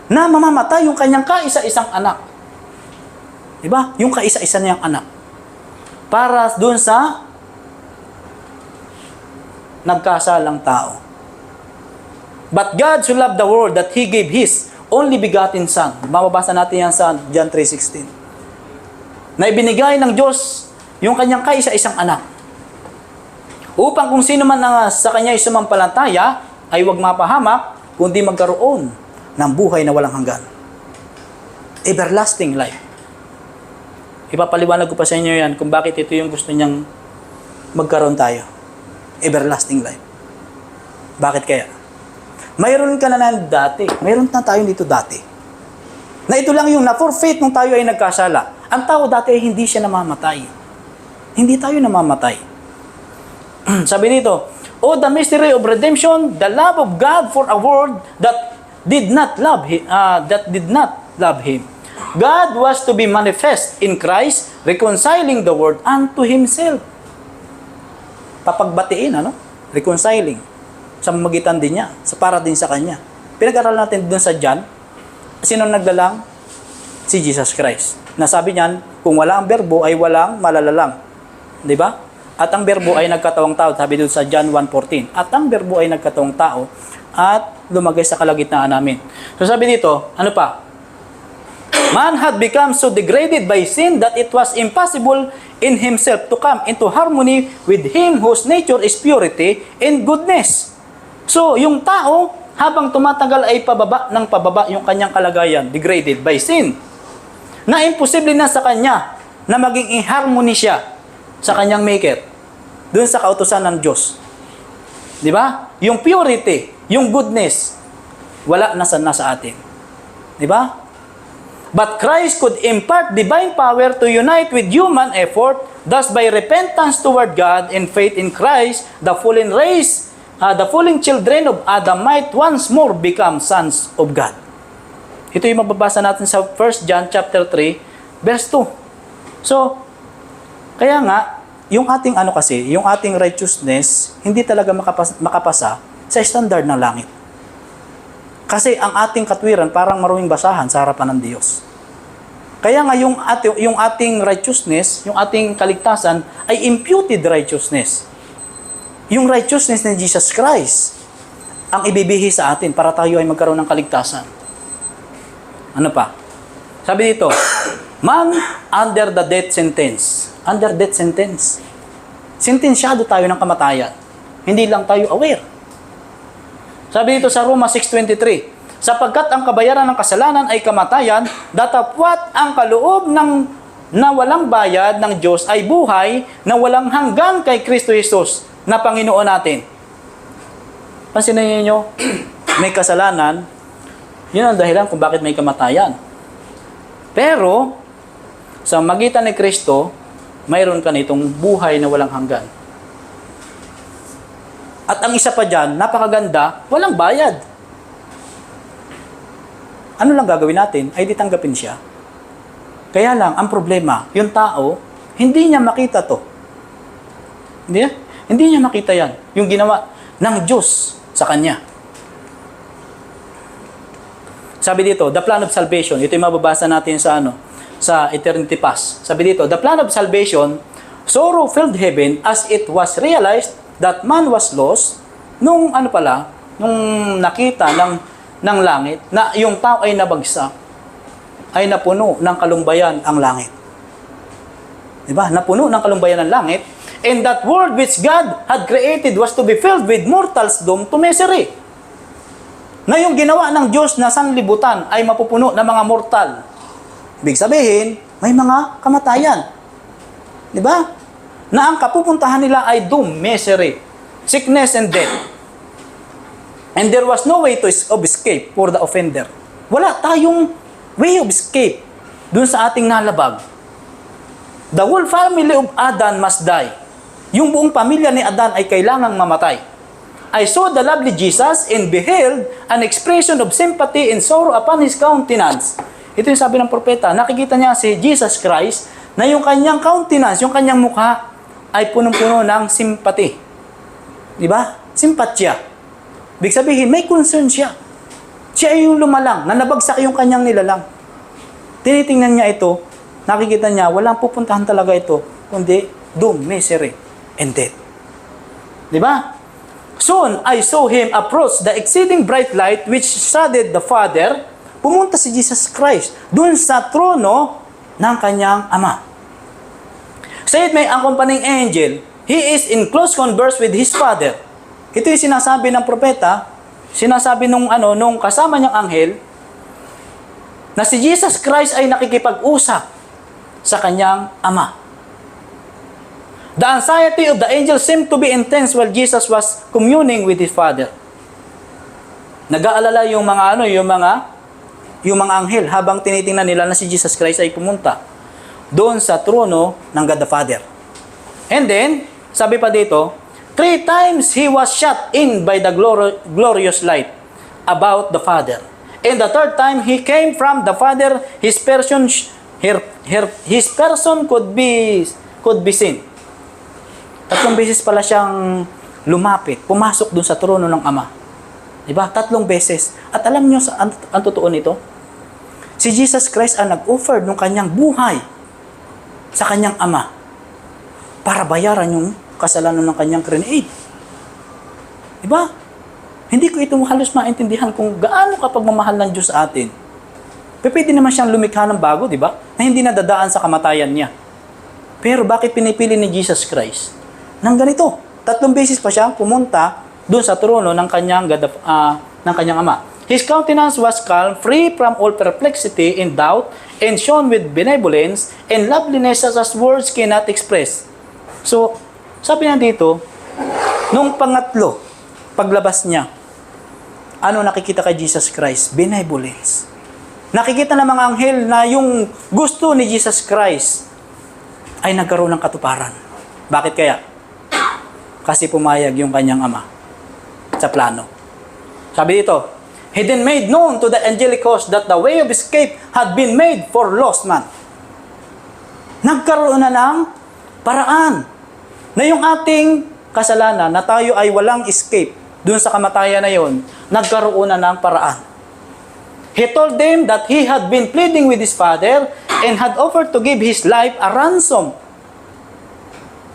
Na mamamatay yung kanyang kaisa-isang anak. Diba? Yung kaisa-isa niyang anak. Para dun sa nagkasalang tao. But God so loved the world that He gave His only begotten Son. Mababasa natin yan sa John 3:16. Na ibinigay ng Diyos yung kanyang kaisa-isang anak. Upang kung sino man sa kanya ay sumampalataya, ay huwag mapahamak, kundi magkaroon ng buhay na walang hanggan. Everlasting life. Ipapaliwanag ko pa sa inyo yan kung bakit ito yung gusto niyang magkaroon tayo. Everlasting life. Bakit kaya? Mayroon ka na dati. Mayroon na tayo dito dati. Na ito lang yung na-forfeit nung tayo ay nagkasala. Ang tao dati ay hindi siya namamatay. Hindi tayo namamatay. Sabi nito, oh, the mystery of redemption, the love of God for a world that did not love Him. God was to be manifest in Christ, reconciling the world unto Himself. Papagbatiin, reconciling. Sa magitan din niya, para din sa Kanya. Pinag-aral natin dun sa John, sino naglalang? Si Jesus Christ. Nasabi niyan, kung wala ang berbo ay walang malalalang. Di ba? At ang berbo ay nagkatawang tao, sabi dun sa John 1:14. At ang berbo ay nagkatawang tao at lumagay sa kalagitnaan namin. So sabi dito, ano pa? Man had become so degraded by sin that it was impossible in himself to come into harmony with Him whose nature is purity and goodness. So, yung tao, habang tumatagal ay pababa ng pababa yung kanyang kalagayan, degraded by sin. na imposible na sa kanya na maging in harmony siya sa kanyang maker. Doon sa kautusan ng Diyos. Di ba? Yung purity, yung goodness, wala na sa atin. Di ba? But Christ could impart divine power to unite with human effort, thus by repentance toward God and faith in Christ, the fallen race, the fallen children of Adam might once more become sons of God. Ito yung mababasa natin sa 1 John chapter 3, verse 2. So, kaya nga, yung ating yung ating righteousness, hindi talaga makapasa sa standard ng langit. Kasi ang ating katwiran parang maruming basahan sa harapan ng Diyos. Kaya nga yung ating righteousness, yung ating kaligtasan ay imputed righteousness. Yung righteousness ni Jesus Christ ang ibibihi sa atin para tayo ay magkaroon ng kaligtasan. Ano pa? Sabi dito, man under the death sentence. Under death sentence. Sentensyado tayo ng kamatayan. Hindi lang tayo aware. Sabi dito sa Roma 6:23, sapagkat ang kabayaran ng kasalanan ay kamatayan, datapwat ang kaloob na walang bayad ng Diyos ay buhay na walang hanggan kay Kristo Jesus na Panginoon natin. Pansinin niyo, may kasalanan, yun ang dahilan kung bakit may kamatayan. Pero, sa magitan ni Kristo, mayroon ka nitong buhay na walang hanggan. At ang isa pa dyan, napakaganda, walang bayad. Ano lang gagawin natin? Ay di tanggapin siya. Kaya lang, ang problema, yung tao, hindi niya makita to. Hindi niya makita yan. Yung ginawa ng Diyos sa kanya. Sabi dito, the plan of salvation. Ito yung mababasa natin sa eternity past. Sabi dito, the plan of salvation, sorrow filled heaven as it was realized that man was lost nung nakita ng langit na yung tao ay nabagsak, ay napuno ng kalumbayan ang langit. Diba? Napuno ng kalumbayan ang langit, and that world which God had created was to be filled with mortals doomed to misery. Na yung ginawa ng Diyos na sanlibutan ay mapupuno ng mga mortal. Ibig sabihin, may mga kamatayan. Diba? Na ang kapupuntahan nila ay doom, misery, sickness, and death. And there was no way of escape for the offender. Wala tayong way of escape dun sa ating nalabag. The whole family of Adam must die. Yung buong pamilya ni Adan ay kailangang mamatay. I saw the lovely Jesus and beheld an expression of sympathy and sorrow upon his countenance. Ito yung sabi ng propeta, nakikita niya si Jesus Christ na yung kanyang countenance, yung kanyang mukha ay punong-puno ng sympathy. Diba? Simpatya. Ibig sabihin, may concern siya. Siya ay yung lumalang, na nabagsak yung kanyang nilalang. Tinitingnan niya ito, nakikita niya, walang pupuntahan talaga ito, kundi doom, misery, and death. Diba? Soon, I saw him approach the exceeding bright light which shrouded the Father. Pumunta si Jesus Christ dun sa trono ng kanyang Ama. Said may accompanying angel, he is in close converse with his Father. Ito yung sinasabi ng propeta, sinasabi nung kasama niyang anghel, na si Jesus Christ ay nakikipag-usap sa kanyang Ama. The anxiety of the angel seemed to be intense while Jesus was communing with his Father. Nag-aalala yung mga anghel habang tinitingnan nila na si Jesus Christ ay pumunta doon sa trono ng God the Father. And then, sabi pa dito, 3 times he was shut in by the glorious light about the Father. And the 3rd time he came from the Father, his person could be seen. 3 beses pala siyang lumapit, pumasok doon sa trono ng Ama. Diba? 3 beses. At alam niyo ang totoo nito? Si Jesus Christ ang nag-offer ng kanyang buhay sa kanyang Ama para bayaran yung kasalanan ng kanyang create. Diba? Hindi ko ito halos maintindihan kung gaano kapagmamahal ng Diyos sa atin. Pwede naman siyang lumikha ng bago, diba? Na hindi nadadaan sa kamatayan niya. Pero bakit pinipili ni Jesus Christ nang ganito? 3 beses pa siya pumunta doon sa trono ng kanyang Ama. His countenance was calm, free from all perplexity and doubt, and shone with benevolence and loveliness as words cannot express. So, sabi na dito, nung pangatlo, paglabas niya, ano nakikita kay Jesus Christ? Benevolence. Nakikita ng mga anghel na yung gusto ni Jesus Christ ay nagkaroon ng katuparan. Bakit kaya? Kasi pumayag yung kanyang ama sa plano. Sabi dito, He then made known to the angelic host that the way of escape had been made for lost man. Nagkaroon na ng paraan na yung ating kasalanan na tayo ay walang escape dun sa kamatayan na yon, nagkaroon na ng paraan. He told them that he had been pleading with his father and had offered to give his life a ransom.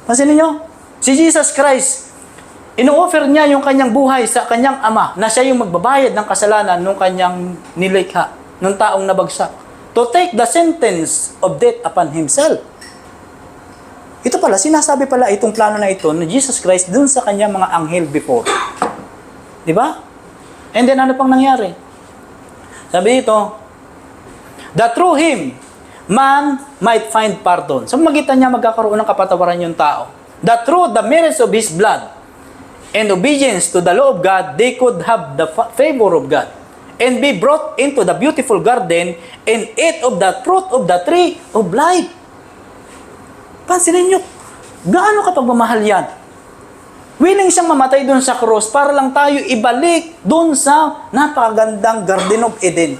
Pansinin nyo, si Jesus Christ, ino-offer niya yung kanyang buhay sa kanyang ama na siya yung magbabayad ng kasalanan ng kanyang nilikha, ng taong nabagsak, to take the sentence of death upon himself. Ito pala, sinasabi pala itong plano na ito ni Jesus Christ dun sa kanyang mga anghel before. Di ba? And then ano pang nangyari? Sabi dito, that through him, man might find pardon. Sa magitan niya magkakaroon ng kapatawaran yung tao. That through the merits of his blood and obedience to the law of God, they could have the favor of God and be brought into the beautiful garden and eat of the fruit of the tree of life. Pansinin nyo, gaano kapag mamahal yan? Willing siyang mamatay dun sa cross para lang tayo ibalik dun sa napakagandang Garden of Eden.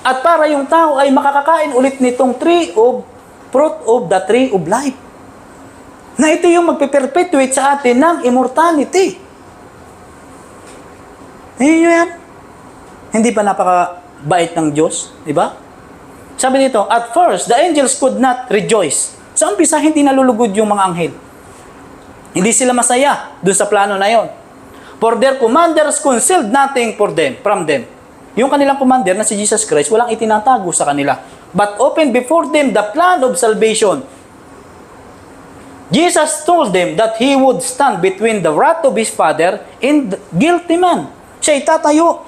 At para yung tao ay makakakain ulit nitong fruit of the tree of life. Na ito yung magpe-perpetuate sa atin ng immortality. Hindi yan? Hindi ba napakabait ng Diyos? Di ba? Sabi dito, at first, the angels could not rejoice. Sa umpisa, hindi nalulugod yung mga anghel. Hindi sila masaya dun sa plano na yon. For their commanders concealed nothing from them. Yung kanilang commander na si Jesus Christ, walang itinatago sa kanila. But opened before them the plan of salvation. Jesus told them that He would stand between the wrath of His Father and the guilty man. Siya itatayo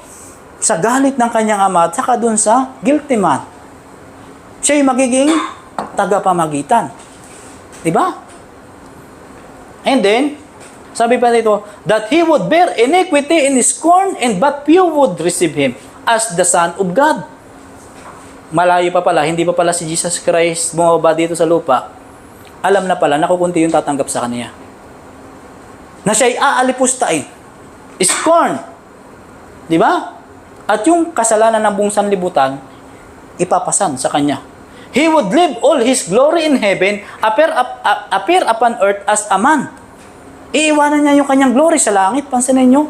sa galit ng kanyang ama at saka dun sa guilty man. Siya yung magiging tagapamagitan. Diba? And then, sabi pa dito, that He would bear iniquity in scorn and but few would receive Him as the Son of God. Malayo pa pala, hindi pa pala si Jesus Christ bumaba dito sa lupa. Alam na pala, nakukunti yung tatanggap sa Kanya. Na siya'y aalipustain. Scorn. Di ba? At yung kasalanan ng buong sanlibutan, ipapasan sa Kanya. He would leave all His glory in heaven, appear upon earth as a man. Iiwanan niya yung kanyang glory sa langit. Pansinin nyo.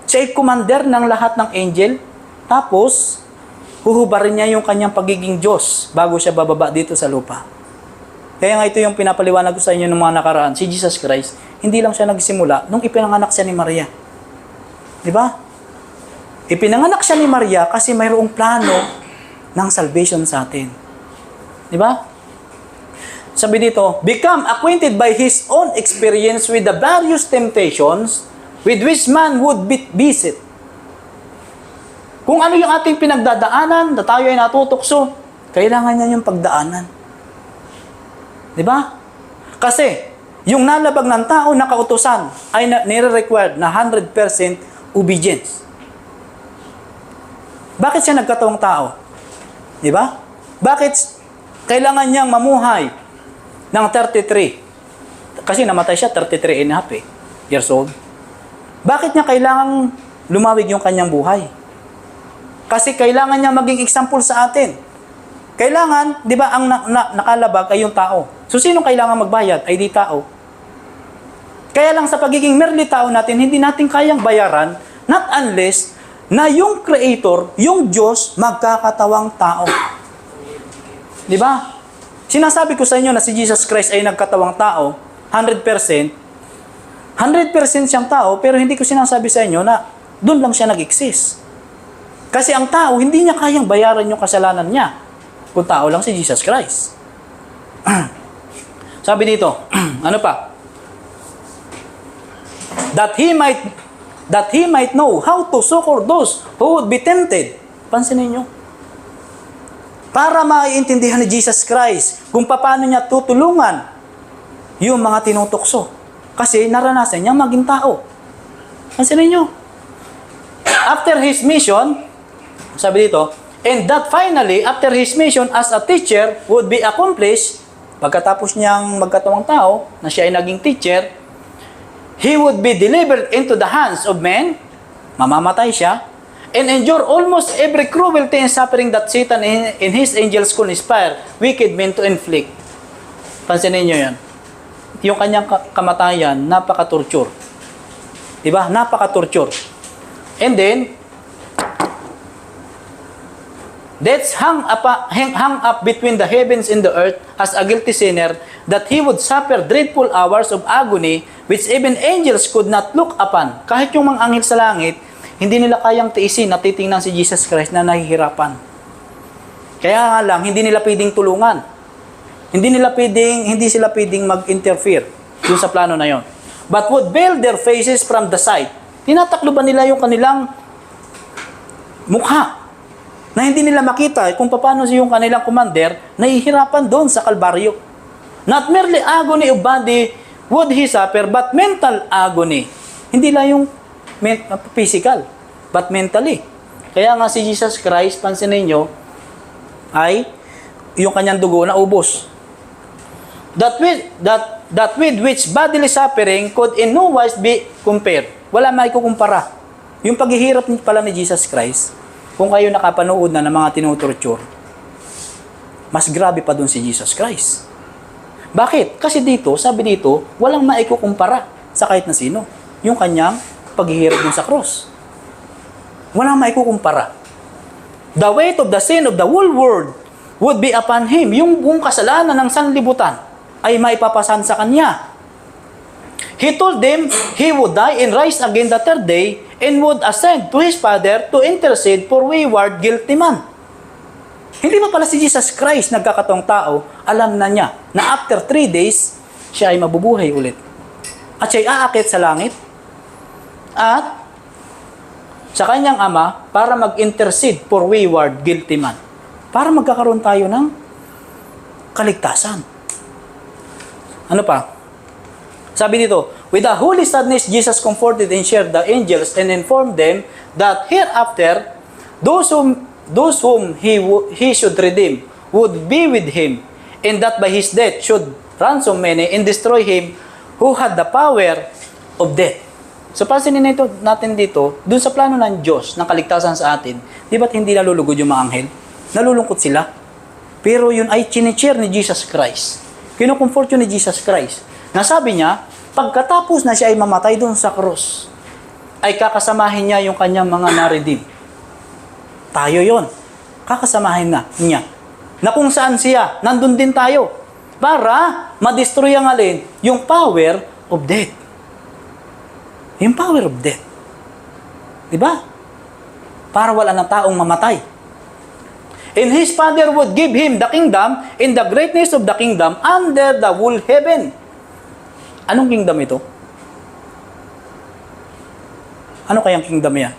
Siya ay commander ng lahat ng angel. Tapos, huhubarin niya yung kanyang pagiging Diyos bago siya bababa dito sa lupa. Kaya nga ito yung pinapaliwanag ko sa inyo ng mga nakaraan. Si Jesus Christ, hindi lang siya nagsimula nung ipinanganak siya ni Maria. Di ba? Ipinanganak siya ni Maria kasi mayroong plano ng salvation sa atin. Di ba? Sabi dito, become acquainted by his own experience with the various temptations with which man would beset. Kung ano yung ating pinagdadaanan na tayo ay natutokso, kailangan niya yung pagdaanan. Di ba? Kasi, yung nalabag ng tao na kautusan ay nire-required na 100% obedience. Bakit siya nagkatawang tao? Di ba? Bakit kailangan niyang mamuhay ng 33? Kasi namatay siya 33 and a half years old. Bakit niya kailangang lumawig yung kanyang buhay? Kasi kailangan niya maging example sa atin. Kailangan, di ba, ang nakalabag ay yung tao. So, sino kailangan magbayad? Ay di tao. Kaya lang sa pagiging merely tao natin, hindi natin kayang bayaran, not unless na yung Creator, yung Diyos, magkakatawang tao. Di ba? Sinasabi ko sa inyo na si Jesus Christ ay nagkatawang tao, 100%. 100% siyang tao, pero hindi ko sinasabi sa inyo na doon lang siya nag-exist. Kasi ang tao, hindi niya kayang bayaran yung kasalanan niya kung tao lang si Jesus Christ. Sabi dito, ano pa? That he might know how to succor those who would be tempted. Pansinin nyo. para maiintindihan ni Jesus Christ kung paano niya tutulungan yung mga tinutokso. Kasi naranasan niya maging tao. Pansin niyo. After his mission, sabi dito, and that finally, after his mission as a teacher would be accomplished, pagkatapos niyang magkatawang tao, na siya ay naging teacher, he would be delivered into the hands of men, mamamatay siya, and endure almost every cruelty and suffering that Satan and his angels conspire wicked men to inflict. Pansinin niyo yan. Yung kanyang kamatayan, napaka-torture. Diba? Napaka-torture. And then, death hung up between the heavens and the earth as a guilty sinner, that he would suffer dreadful hours of agony which even angels could not look upon. Kahit yung mga anghel sa langit, hindi nila kayang tiisin na titingnan si Jesus Christ na nahihirapan. Kaya nga lang, hindi nila pwedeng tulungan. Hindi sila pwedeng mag-interfere dun sa plano na yon. But would veil their faces from the sight. Tinatakloban nila yung kanilang mukha na hindi nila makita kung paano yung kanilang commander nahihirapan doon sa Kalbaryo. Not merely agony of body would he suffer, but mental agony. Hindi lang yung physical, but mentally. Kaya nga si Jesus Christ, pansinin nyo, ay yung kanyang dugo na ubos. That with which bodily suffering could in no wise be compared. Wala maikukumpara. Yung paghihirap pala ni Jesus Christ, kung kayo nakapanood na ng mga tinutorture, mas grabe pa dun si Jesus Christ. Bakit? Kasi dito, sabi dito, walang maikukumpara sa kahit na sino. Yung kanyang paghihirap dun sa cross. Walang maikukumpara. The weight of the sin of the whole world would be upon him. Yung buong kasalanan ng sanlibutan ay maipapasan sa kanya. He told them he would die and rise again the third day and would ascend to his Father to intercede for wayward guilty man. Hindi ba pala si Jesus Christ, nagkakataong tao, alam na niya na after 3 days, siya ay mabubuhay ulit. At siya ay aakit sa langit. At sa kanyang ama para mag-intercede for wayward guilty man. Para magkakaroon tayo ng kaligtasan. Ano pa? Sabi dito, with a holy sadness, Jesus comforted and shared the angels and informed them that hereafter, those whom he should redeem would be with him, and that by his death should ransom many and destroy him who had the power of death. So, pansinin natin dito, dun sa plano ng Diyos, ng kaligtasan sa atin, di ba't hindi nalulugod yung mga anghel? Nalulungkot sila. Pero yun ay chine-cheer ni Jesus Christ. Kinukomfort yun ni Jesus Christ. Nasabi niya, pagkatapos na siya ay mamatay doon sa krus, ay kakasamahin niya yung kanyang mga na-redeem. Tayo yon. Kakasamahin niya. Na kung saan siya, nandun din tayo. Para ma-destroy ang alin, yung power of death. Yung power of death. Diba? Para wala ng taong mamatay. And his Father would give him the kingdom and the greatness of the kingdom under the whole heaven. Anong kingdom ito? Ano kayang kingdom yan?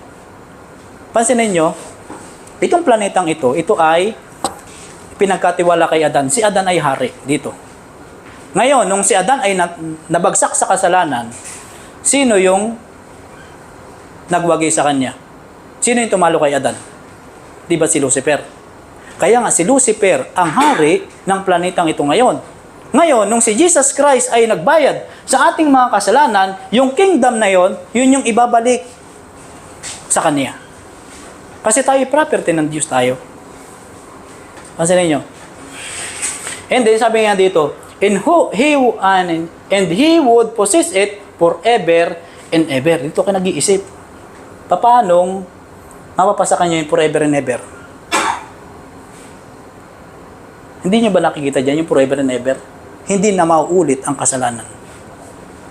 Pansinin nyo, itong planetang ito ay pinagkatiwala kay Adan. Si Adan ay hari dito. Ngayon, nung si Adan ay nabagsak sa kasalanan, sino yung nagwagi sa kanya? Sino yung tumalo kay Adan? Di ba si Lucifer? Kaya nga si Lucifer ang hari ng planetang ito ngayon. Ngayon, nung si Jesus Christ ay nagbayad sa ating mga kasalanan, yung kingdom na yon, yun yung ibabalik sa Kanya. Kasi tayo property ng Diyos tayo. Pansinin nyo. And then sabi nga dito, and he would possess it forever and ever. Dito ka nag-iisip. Paanong mapapasa kanya yung forever and ever? Hindi nyo ba nakikita dyan yung forever and ever? Hindi na mauulit ang kasalanan.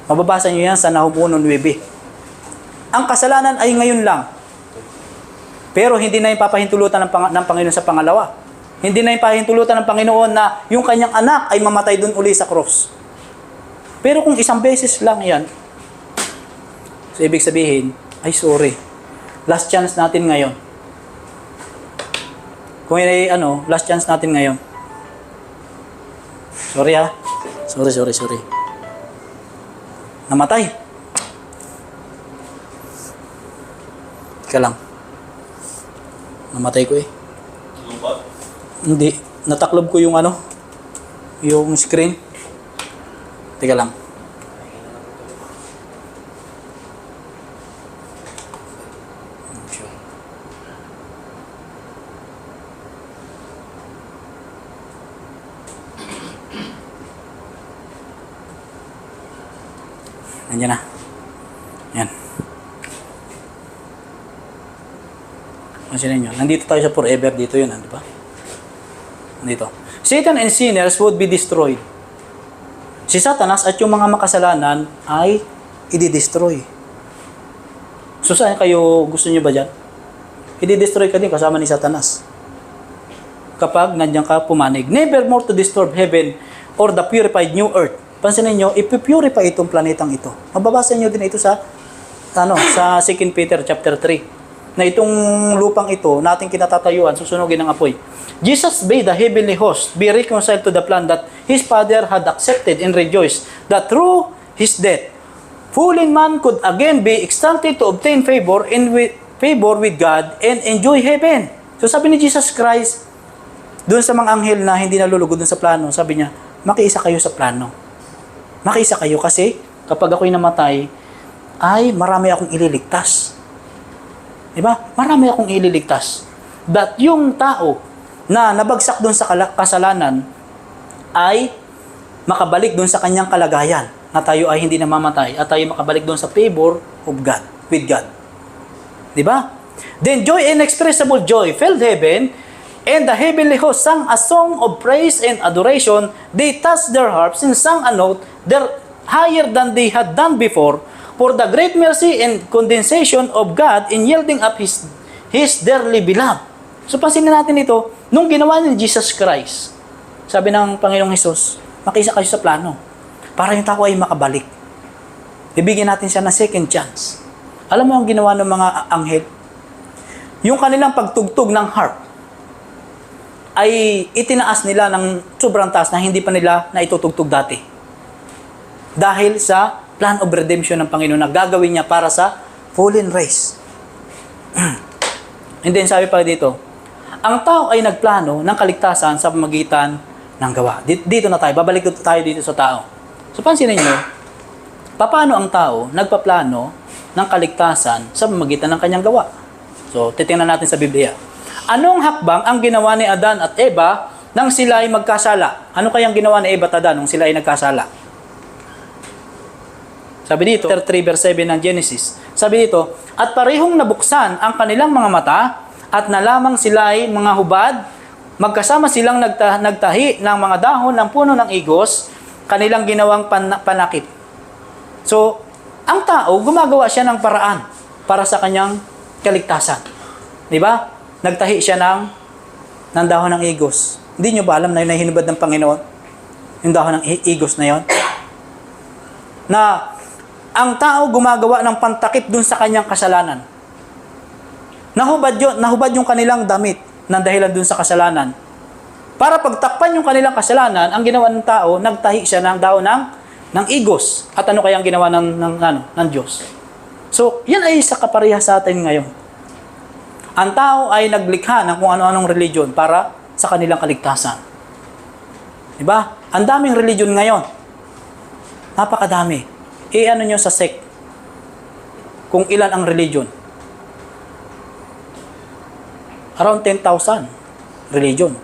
Mababasa nyo yan sa Nahum 1:9. Ang kasalanan ay ngayon lang. Pero hindi na yung papahintulutan ng Panginoon sa pangalawa. Hindi na yung papahintulutan ng Panginoon na yung kanyang anak ay mamatay dun uli sa cross. Pero kung isang beses lang yan, so ibig sabihin, ay sorry, last chance natin ngayon. Kung last chance natin ngayon. Sorry ha. Sorry. Namatay. Teka lang. Namatay ko eh. Lupa. Hindi. Nataklob ko yung yung screen. Teka lang. Nandiyan na. Yan. Masinin nyo. Nandito tayo sa forever. Dito yun, di ba? Dito. Satan and sinners would be destroyed. Si Satanas at yung mga makasalanan ay i-destroy. So saan kayo gusto nyo ba dyan? I-destroy ka din kasama ni Satanas. Kapag nandiyan ka pumanig. Never more to disturb heaven or the purified new earth. Pansinin nyo, ipipurify itong planetang ito. Mababasa nyo din ito sa sa 2 Peter chapter 3. Na itong lupang ito, nating kinatatayuan, susunugin ng apoy. Jesus bade the heavenly host be reconciled to the plan that His Father had accepted and rejoiced that through His death, fallen man could again be exalted to obtain favor with God and enjoy heaven. So sabi ni Jesus Christ, doon sa mga anghel na hindi nalulugod doon sa plano, sabi niya, makiisa kayo sa plano. Makiisa kayo kasi kapag ako'y namatay, ay marami akong ililigtas. Diba? Marami akong ililigtas. That yung tao na nabagsak doon sa kasalanan ay makabalik doon sa kanyang kalagayan na tayo ay hindi namamatay at tayo makabalik doon sa favor of God, with God. Diba? Then joy, inexpressible joy, filled heaven, and the heavenly host sang a song of praise and adoration. They touched their harps and sang a note higher than they had done before, for the great mercy and condescension of God in yielding up His dearly beloved. So pansinin natin ito, nung ginawa ni Jesus Christ, sabi ng Panginoong Hesus, makiisa kayo sa plano, para yung tao ay makabalik. Bibigyan natin siya ng second chance. Alam mo ang ginawa ng mga anghel? Yung kanilang pagtugtog ng harp, ay itinaas nila ng sobrang taas na hindi pa nila naitutugtog dati. Dahil sa plan of redemption ng Panginoon na gagawin niya para sa fallen race. And then sabi pa dito, ang tao ay nagplano ng kaligtasan sa pamamagitan ng gawa. Dito na tayo, babalik tayo dito sa tao. So pansinin nyo, paano ang tao nagpaplano ng kaligtasan sa pamamagitan ng kanyang gawa? So titingnan natin sa Biblia. Anong hakbang ang ginawa ni Adan at Eva nang sila ay magkasala? Ano kayang ginawa ni Eva at Adan nung sila ay nagkasala? Sabi dito, chapter 3 verse 7 ng Genesis. Sabi dito, at parehong nabuksan ang kanilang mga mata at nalamang sila ay mga hubad, magkasama silang nagtahi ng mga dahon ng puno ng igos, kanilang ginawang panakip. So, ang tao, gumagawa siya ng paraan para sa kanyang kaligtasan. Di ba? Nagtahi siya ng dahon ng igos. Hindi nyo ba alam na yun ay hinubad ng Panginoon? Yung dahon ng igos na yun? Na ang tao gumagawa ng pantakip dun sa kanyang kasalanan. Nahubad yung kanilang damit ng dahilan dun sa kasalanan. Para pagtakpan yung kanilang kasalanan, ang ginawa ng tao, nagtahi siya ng dahon ng igos. At ano kaya ang ginawa ng Diyos? So, yan ay sa kapareha sa atin ngayon. Ang tao ay naglikha ng kung ano-anong religion para sa kanilang kaligtasan. Diba? Ang daming religion ngayon. Napakadami. Ano nyo sa sect? Kung ilan ang religion? Around 10,000 religion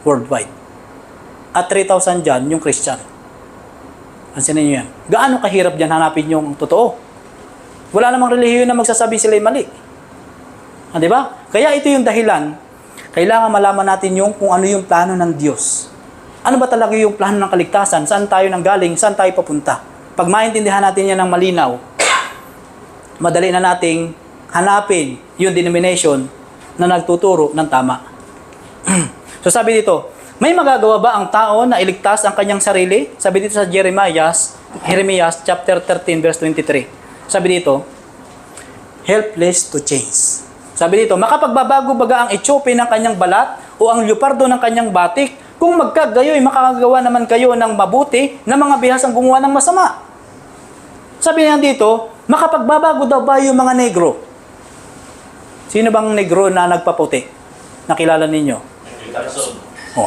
worldwide. At 3,000 dyan yung Christian. Pansinin nyo yan. Gaano kahirap dyan hanapin yung totoo? Wala namang relihiyon na magsasabi sila'y mali. Diba? Kaya ito yung dahilan. Kailangan malaman natin kung ano yung plano ng Diyos. Ano ba talaga yung plano ng kaligtasan? Saan tayo nanggaling? Saan tayo papunta? Pag maintindihan natin yan ng malinaw, madali na nating hanapin yung denomination na nagtuturo ng tama. So sabi dito, may magagawa ba ang tao na iligtas ang kanyang sarili? Sabi dito sa Jeremias chapter 13 verse 23. Sabi dito, helpless to change. Sabi dito, makapagbabago baga ang Ethiopia ng kanyang balat o ang leopardo ng kanyang batik? Kung magkagayoy, makakagawa naman kayo ng mabuti na mga bihasang gumawa ng masama. Sabi niya dito, makapagbabago daw ba yung mga negro? Sino bang negro na nagpaputi? Nakilala ninyo?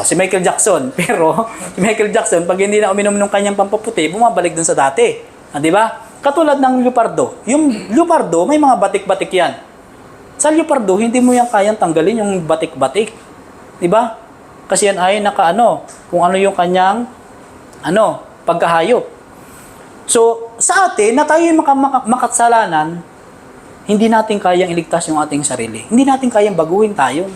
Si Michael Jackson. Pero, si Michael Jackson, pag hindi na uminom ng kanyang pampaputi, bumabalik dun sa dati. Di ba? Katulad ng leopardo. Yung leopardo, may mga batik-batik yan. Sa leopardo, hindi mo yan kayang tanggalin yung batik-batik. Di ba? Kasi yan ay kung ano yung kanyang, pagkahayop. So, sa atin, na tayo yung makasalanan, hindi natin kayang iligtas yung ating sarili. Hindi natin kayang baguhin tayo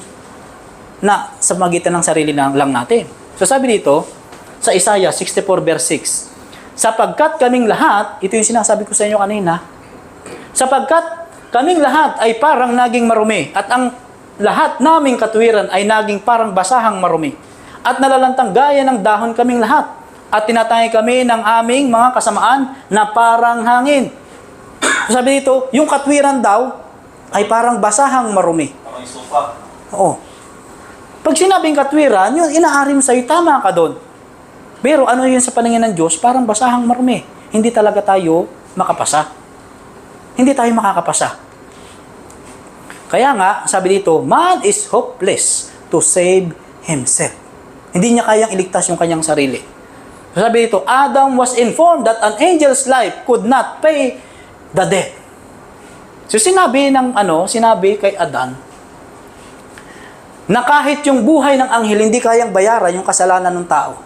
na sa magitan ng sarili lang natin. So, sabi dito, sa Isaiah 64 verse 6, sapagkat kaming lahat, ito yung sinasabi ko sa inyo kanina, sapagkat kaming lahat ay parang naging marumi, at ang lahat naming katwiran ay naging parang basahang marumi, at nalalantang gaya ng dahon kaming lahat, at tinatangay kami ng aming mga kasamaan na parang hangin. So, sabi dito, yung katwiran daw ay parang basahang marumi. Parang isupa. Oo. Pag sinabing katwiran, yun, inaari mo sa'yo, tama ka doon. Pero ano yun sa paningin ng Diyos? Parang basahang marumi. Hindi talaga tayo makapasa. Hindi tayo makakapasa. Kaya nga, sabi dito, man is hopeless to save himself. Hindi niya kayang iligtas yung kanyang sarili. Sabi dito, Adam was informed that an angel's life could not pay the debt. So sinabi kay Adan, na kahit yung buhay ng anghel hindi kayang bayaran yung kasalanan ng tao.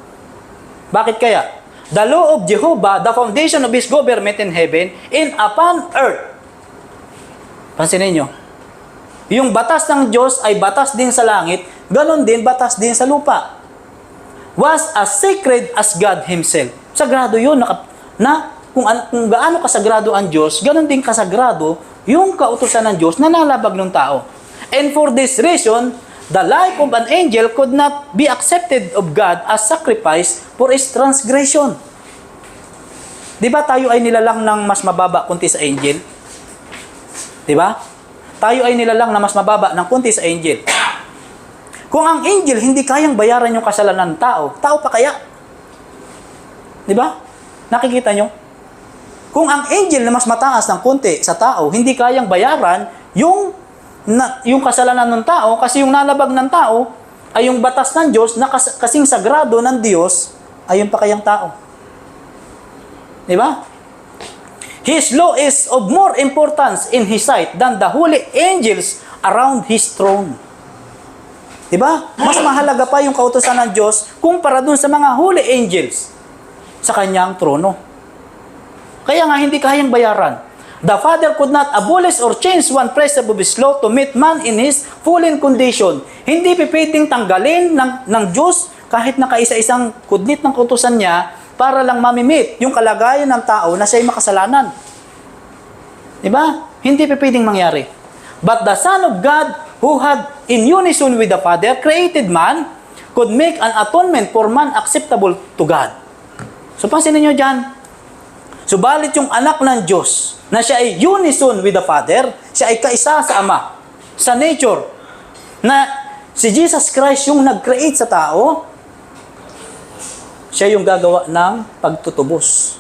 Bakit kaya? The law of Jehovah, the foundation of His government in heaven and upon earth. Pansinin nyo, yung batas ng Diyos ay batas din sa langit, ganon din batas din sa lupa. Was as sacred as God Himself. Sagrado yun, kung gaano kasagrado ang Diyos, ganon din kasagrado yung kautusan ng Diyos na nalabag ng tao. And for this reason, the life of an angel could not be accepted of God as sacrifice for his transgression. Di ba tayo ay nilalang ng mas mababa kunti sa angel? Di ba? Tayo ay nilalang na mas mababa ng kunti sa angel. Kung ang angel hindi kayang bayaran yung kasalanan ng tao, tao pa kaya? Di ba? Nakikita nyo? Kung ang angel na mas mataas ng kunti sa tao, hindi kayang bayaran yung kasalanan ng tao, kasi yung nalabag ng tao ay yung batas ng Diyos na kasing sagrado ng Diyos ay yung pakayang tao. Di ba? His law is of more importance in His sight than the holy angels around His throne. Di ba? Mas mahalaga pa yung kautusan ng Diyos kumpara dun sa mga holy angels sa kanyang trono. Kaya nga hindi kayang bayaran. The Father could not abolish or change one precept of His law to meet man in his fallen condition. Hindi pipwedeng tanggalin ng Diyos kahit nakaisa-isang kudlit ng kautusan niya para lang mamimit yung kalagayan ng tao na siya'y makasalanan. Diba? Hindi pipwedeng mangyari. But the Son of God, who had in unison with the Father created man, could make an atonement for man acceptable to God. So, pansinin nyo dyan. Subalit yung anak ng Diyos, na siya ay unison with the Father, siya ay kaisa sa Ama, sa nature, na si Jesus Christ yung nag-create sa tao, siya yung gagawa ng pagtutubos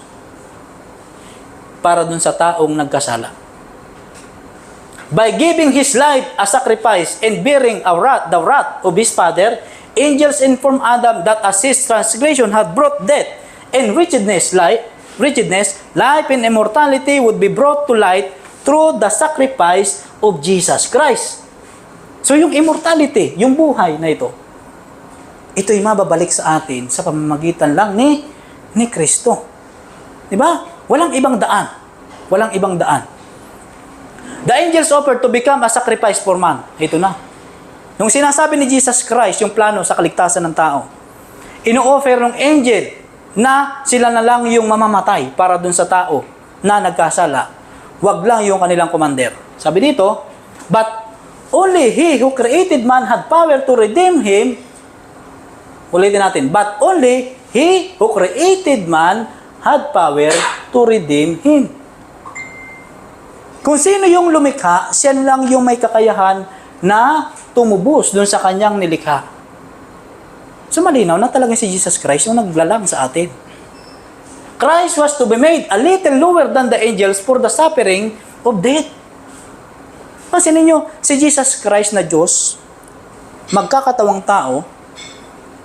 para dun sa taong nagkasala. By giving His life as sacrifice and bearing the wrath of His Father, angels informed Adam that as his transgression had brought death and wretchedness, life and immortality would be brought to light through the sacrifice of Jesus Christ. So yung immortality, yung buhay na ito'y mababalik sa atin sa pamamagitan lang ni Kristo. Diba? Walang ibang daan. Walang ibang daan. The angels offered to become a sacrifice for man. Ito na. Yung sinasabi ni Jesus Christ, yung plano sa kaligtasan ng tao, ino-offer ng angel na sila na lang yung mamamatay para dun sa tao na nagkasala. Wag lang yung kanilang commander. Sabi dito, but only He who created man had power to redeem him. Ulitin natin, but only He who created man had power to redeem him. Kung sino yung lumikha, siya lang yung may kakayahan na tumubos dun sa kanyang nilikha. So malinaw na talaga si Jesus Christ yung naglalang sa atin. Christ was to be made a little lower than the angels for the suffering of death. Kasi ninyo, si Jesus Christ na Diyos, magkakatawang tao,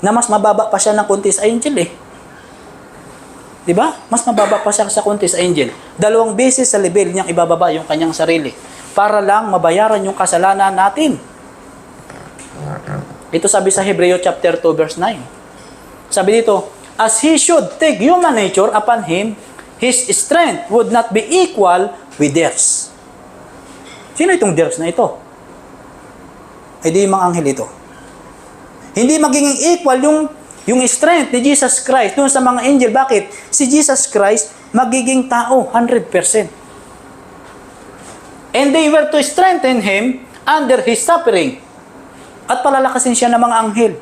na mas mababa pa siya ng konti sa angel eh. Diba? Mas mababa pa siya sa konti sa angel. 2 beses sa level niyang ibababa yung kanyang sarili para lang mabayaran yung kasalanan natin. Ito sabi sa Hebreo chapter 2 verse 9. Sabi dito, as he should take human nature upon him, his strength would not be equal with theirs. Sino itong theirs na ito? Ay di yung mga anghel ito. Hindi magiging equal yung strength ni Jesus Christ dun sa mga angel. Bakit? Si Jesus Christ magiging tao 100%. And they were to strengthen him under his suffering. At palalakasin siya ng mga anghel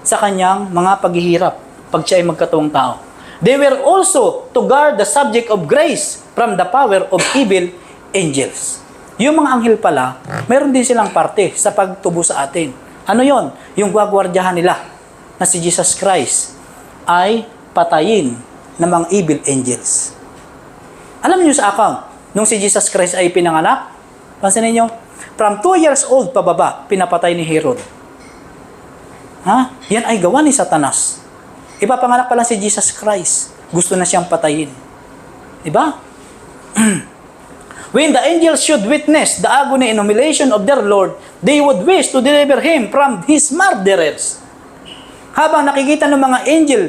sa kanyang mga paghihirap pag siya ay magkatawang tao. They were also to guard the subject of grace from the power of evil angels. Yung mga anghel pala, meron din silang parte sa pagtubo sa atin. Ano yon? Yung gwagwardyahan nila na si Jesus Christ ay patayin ng mga evil angels. Alam niyo sa account, nung si Jesus Christ ay pinanganak, pansin niyo, from 2 years old pababa, pinapatay ni Herod. Yan ay gawa ni Satanas. Ipapanganak pa lang si Jesus Christ. Gusto na siyang patayin. Diba? When the angels should witness the agony and humiliation of their Lord, they would wish to deliver him from his murderers. Habang nakikita ng mga angel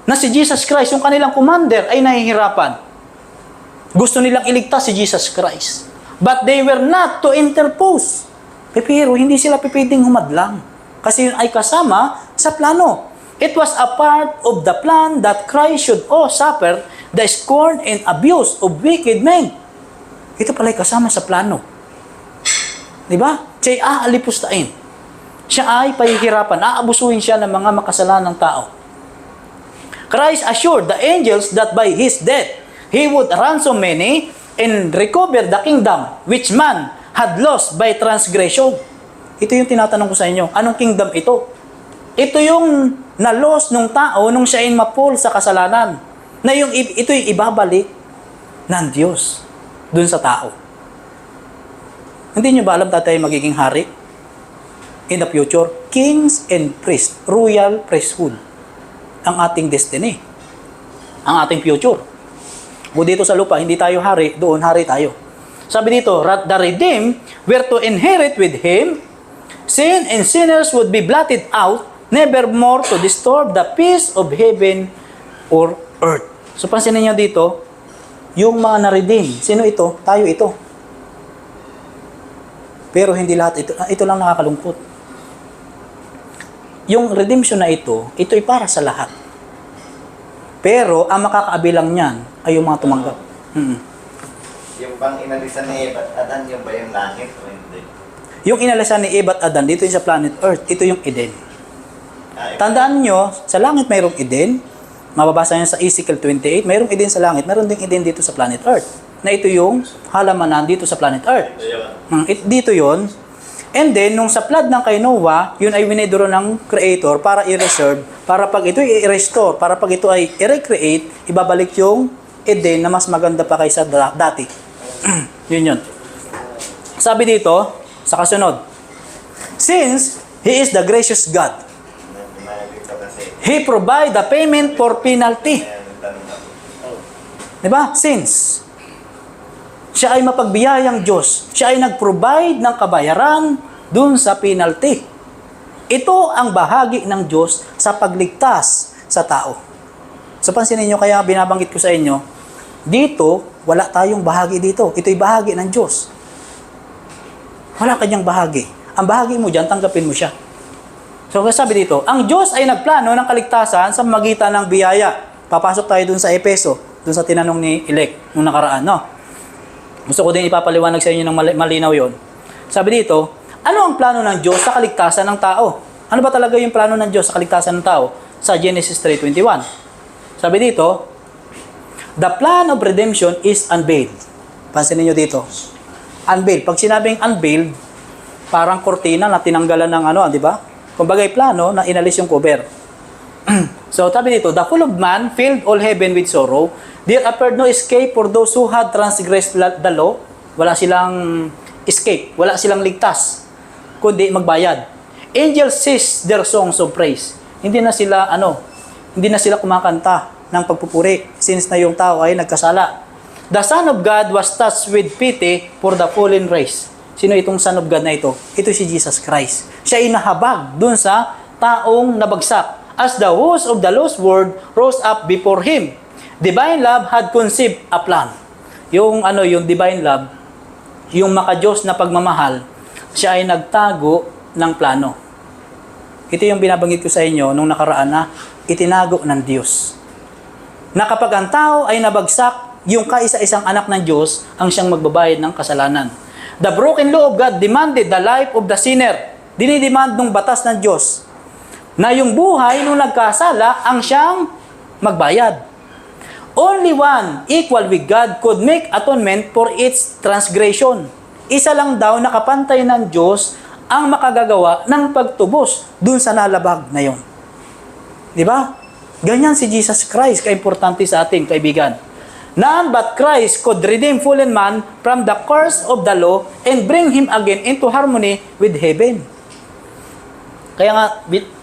na si Jesus Christ, yung kanilang commander, ay nahihirapan. Gusto nilang iligtas si Jesus Christ. But they were not to interpose. Pero hindi sila pipwedeng humadlang. Kasi yun ay kasama sa plano. It was a part of the plan that Christ should suffer the scorn and abuse of wicked men. Ito pala'y kasama sa plano. Diba? Siya ay aalipustain. Siya ay pahihirapan. Aabusuhin siya ng mga makasalanang tao. Christ assured the angels that by his death, he would ransom many and recover the kingdom which man had lost by transgression. Ito yung tinatanong ko sa inyo. Anong kingdom ito? Ito yung na-lost ng tao nung siya ay mapul sa kasalanan. Na ito yung ibabalik ng Diyos dun sa tao. Hindi nyo ba alam tatay magiging hari? In the future, kings and priests, royal priesthood, ang ating destiny. Ang ating future. Kung dito sa lupa, hindi tayo hari, doon hari tayo. Sabi dito, the redeemed were to inherit with him, sin and sinners would be blotted out, never more to disturb the peace of heaven or earth. So, pansinin niyo dito, yung mga na-redeem, sino ito? Tayo ito. Pero hindi lahat ito. Ito lang nakakalungkot. Yung redemption na ito ay para sa lahat. Pero ang makakaabilang niyan ay yung mga tumanggap. Yung bang inalisan ni Eva at Adan, yung ba yung langit o hindi? Yung inalisan ni Eva at Adan, dito yung sa planet Earth, ito yung Eden. Tandaan nyo, sa langit mayroong Eden. Mababasa nyo sa Ezekiel 28, mayroong Eden sa langit, mayroong ding Eden dito sa planet Earth. Na ito yung halamanan dito sa planet Earth. Dito yon. And then, nung sa flood ng kay Noah, yun ay winidoro ng Creator para i-reserve, para pag ito i-restore, para pag ito ay i-recreate, ibabalik yung Eden na mas maganda pa kaysa dati. Yun. Sabi dito, sa kasunod, since He is the gracious God, He provide the payment for penalty. Diba? Since siya ay mapagbiyayang Diyos, siya ay nag-provide ng kabayaran dun sa penalty. Ito ang bahagi ng Diyos sa pagligtas sa tao. So pansinin nyo, kaya binabanggit ko sa inyo, dito, wala tayong bahagi dito. Ito'y bahagi ng Diyos. Wala kanyang bahagi. Ang bahagi mo dyan, tanggapin mo siya. So, sabi dito, ang Diyos ay nagplano ng kaligtasan sa magitan ng biyaya. Papasok tayo dun sa Epeso, dun sa tinanong ni Elec nung nakaraan, no? Gusto ko din ipapaliwanag sa inyo ng malinaw yon. Sabi dito, ano ang plano ng Diyos sa kaligtasan ng tao? Ano ba talaga yung plano ng Diyos sa kaligtasan ng tao? Sa Genesis 3:21. Sabi dito, the plan of redemption is unveiled. Pansinin nyo dito. Unveiled. Pag sinabing unveiled, parang kortina na tinanggalan ng di ba? Kumbaga'y plano na inalis yung cover. So, sabi dito, the full of man filled all heaven with sorrow. There appeared no escape for those who had transgressed the law. Wala silang escape. Wala silang ligtas. Kundi magbayad. Angels ceased their songs of praise. Hindi na sila kumakanta ng pagpupuri since na yung tao ay nagkasala. The Son of God was touched with pity for the fallen race. Sino itong Son of God na ito? Ito si Jesus Christ. Siya ay nahabag dun sa taong nabagsak. As the host of the lost world rose up before Him, divine love had conceived a plan. Yung divine love, yung maka-Diyos na pagmamahal, siya ay nagtago ng plano. Ito yung binabanggit ko sa inyo nung nakaraan na itinago ng Diyos. Na kapag ang tao ay nabagsak, yung kaisa-isang anak ng Diyos ang siyang magbabayad ng kasalanan. The broken law of God demanded the life of the sinner. Dinidemand ng batas ng Diyos na yung buhay nung nagkasala ang siyang magbayad. Only one equal with God could make atonement for its transgression. Isa lang daw nakapantay ng Diyos ang makagagawa ng pagtubos dun sa nalabag na yon. Di ba? Ganyan si Jesus Christ, kaimportante sa ating kaibigan. None but Christ could redeem fallen man from the curse of the law and bring him again into harmony with heaven. Kaya nga,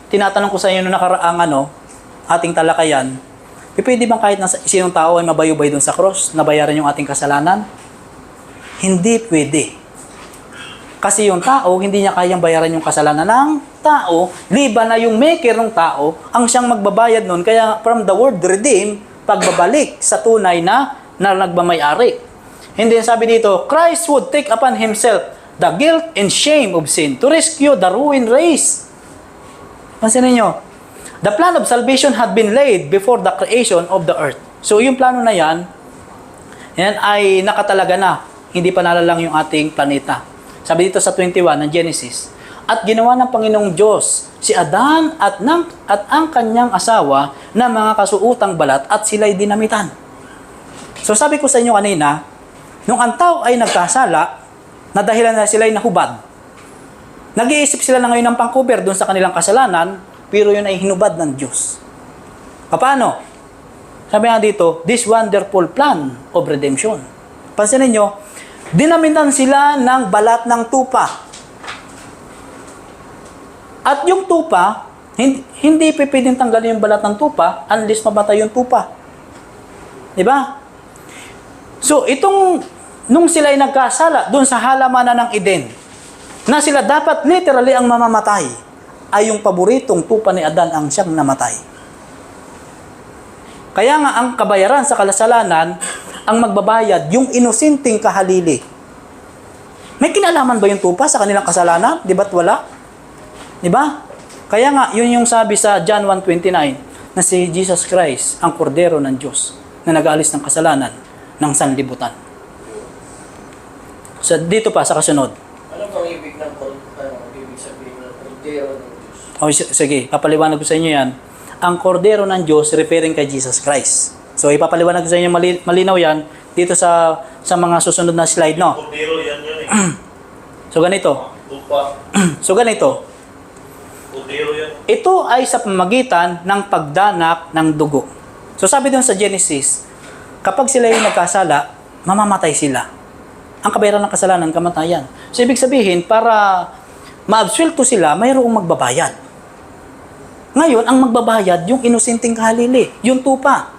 tinatanong ko sa inyo nung nakaraang ating talakayan, pwede bang kahit na sinong tao ay mabayubay dun sa cross, nabayaran yung ating kasalanan? Hindi pwede. Kasi yung tao, hindi niya kayang bayaran yung kasalanan ng tao, liban na yung maker ng tao, ang siyang magbabayad nun. Kaya from the word redeem, pagbabalik sa tunay na nagmamayari. Hindi sabi dito, Christ would take upon Himself the guilt and shame of sin to rescue the ruined race. Pansinin nyo, the plan of salvation had been laid before the creation of the earth. So yung plano na yan ay nakatalaga na. Hindi pa nalalang yung ating planeta. Sabi dito sa 21 ng Genesis, at ginawa ng Panginoong Diyos si Adan at ang kanyang asawa na mga kasuutang balat at sila'y dinamitan. So sabi ko sa inyo kanina, nung ang tao ay nagkasala, na dahilan na sila'y nahubad, nag-iisip sila na ngayon ng pangcover doon sa kanilang kasalanan, pero yun ay hinubad ng Diyos. Paano? Sabi nga dito, this wonderful plan of redemption. Pansinin nyo, dinamitan sila ng balat ng tupa. At yung tupa, hindi pwedeng tanggalin yung balat ng tupa unless mamatay yung tupa. Diba? So, nung sila ay nagkasala doon sa halamanan ng Eden, na sila dapat literally ang mamamatay, ay yung paboritong tupa ni Adan ang siyang namatay. Kaya nga ang kabayaran sa kasalanan, ang magbabayad, yung inosenteng kahalili. May kinalaman ba yung tupa sa kanilang kasalanan? Di ba't wala? Di ba? Kaya nga, yun yung sabi sa John 1:29, na si Jesus Christ, ang kordero ng Diyos, na nag-aalis ng kasalanan ng sanlibutan. So, dito pa, sa kasunod. Ano pang ibig sabihin ng kordero ng Diyos? O, sige, papaliwanag ko sa inyo yan. Ang kordero ng Diyos referring kay Jesus Christ. So, ipapaliwanag ko sa inyo malinaw yan dito sa mga susunod na slide, no? Kordero yan yun eh. So, ganito. Tupa. So, ganito. Kordero yan. Ito ay sa pamagitan ng pagdanak ng dugo. So, sabi dun sa Genesis, kapag sila yung nagkasala, mamamatay sila. Ang kabayaran ng kasalanan, kamatayan. So, ibig sabihin, para ma-absuelto sila, mayroong magbabayad. Ngayon, ang magbabayad, yung inosenteng kahalili, yung tupa.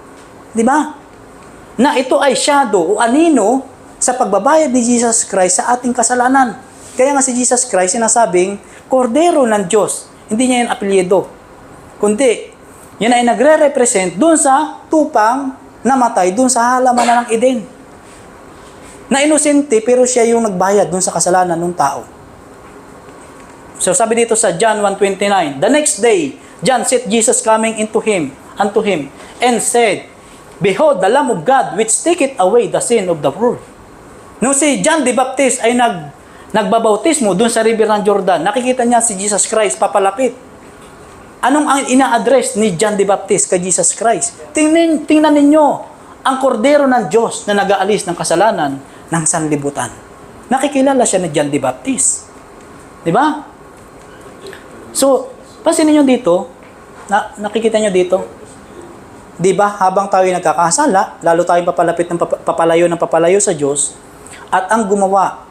Di ba? Na ito ay shadow o anino sa pagbabayad ni Jesus Christ sa ating kasalanan. Kaya nga si Jesus Christ sinasabing, kordero ng Diyos. Hindi niya yan apelyido. Kundi, yan ay nagre-represent dun sa tupang namatay dun sa halamanan ng Eden. Na inosente, pero siya yung nagbayad dun sa kasalanan ng tao. So sabi dito sa John 1:29, the next day, John said Jesus coming unto him, and said, Behold, the Lamb of God, which taketh away the sin of the world. Nung si John the Baptist ay nagbabautismo dun sa river ng Jordan, nakikita niya si Jesus Christ papalapit. Anong ang ina-address ni John the Baptist kay Jesus Christ? Tingnan ninyo, ang kordero ng Diyos na nag-aalis ng kasalanan ng sanlibutan. Nakikilala siya ni John the Baptist. Di ba? So, Pansinin nyo dito, nakikita nyo dito, di ba, habang tayo nagkakasala, lalo tayong papalayo sa Diyos, at ang gumawa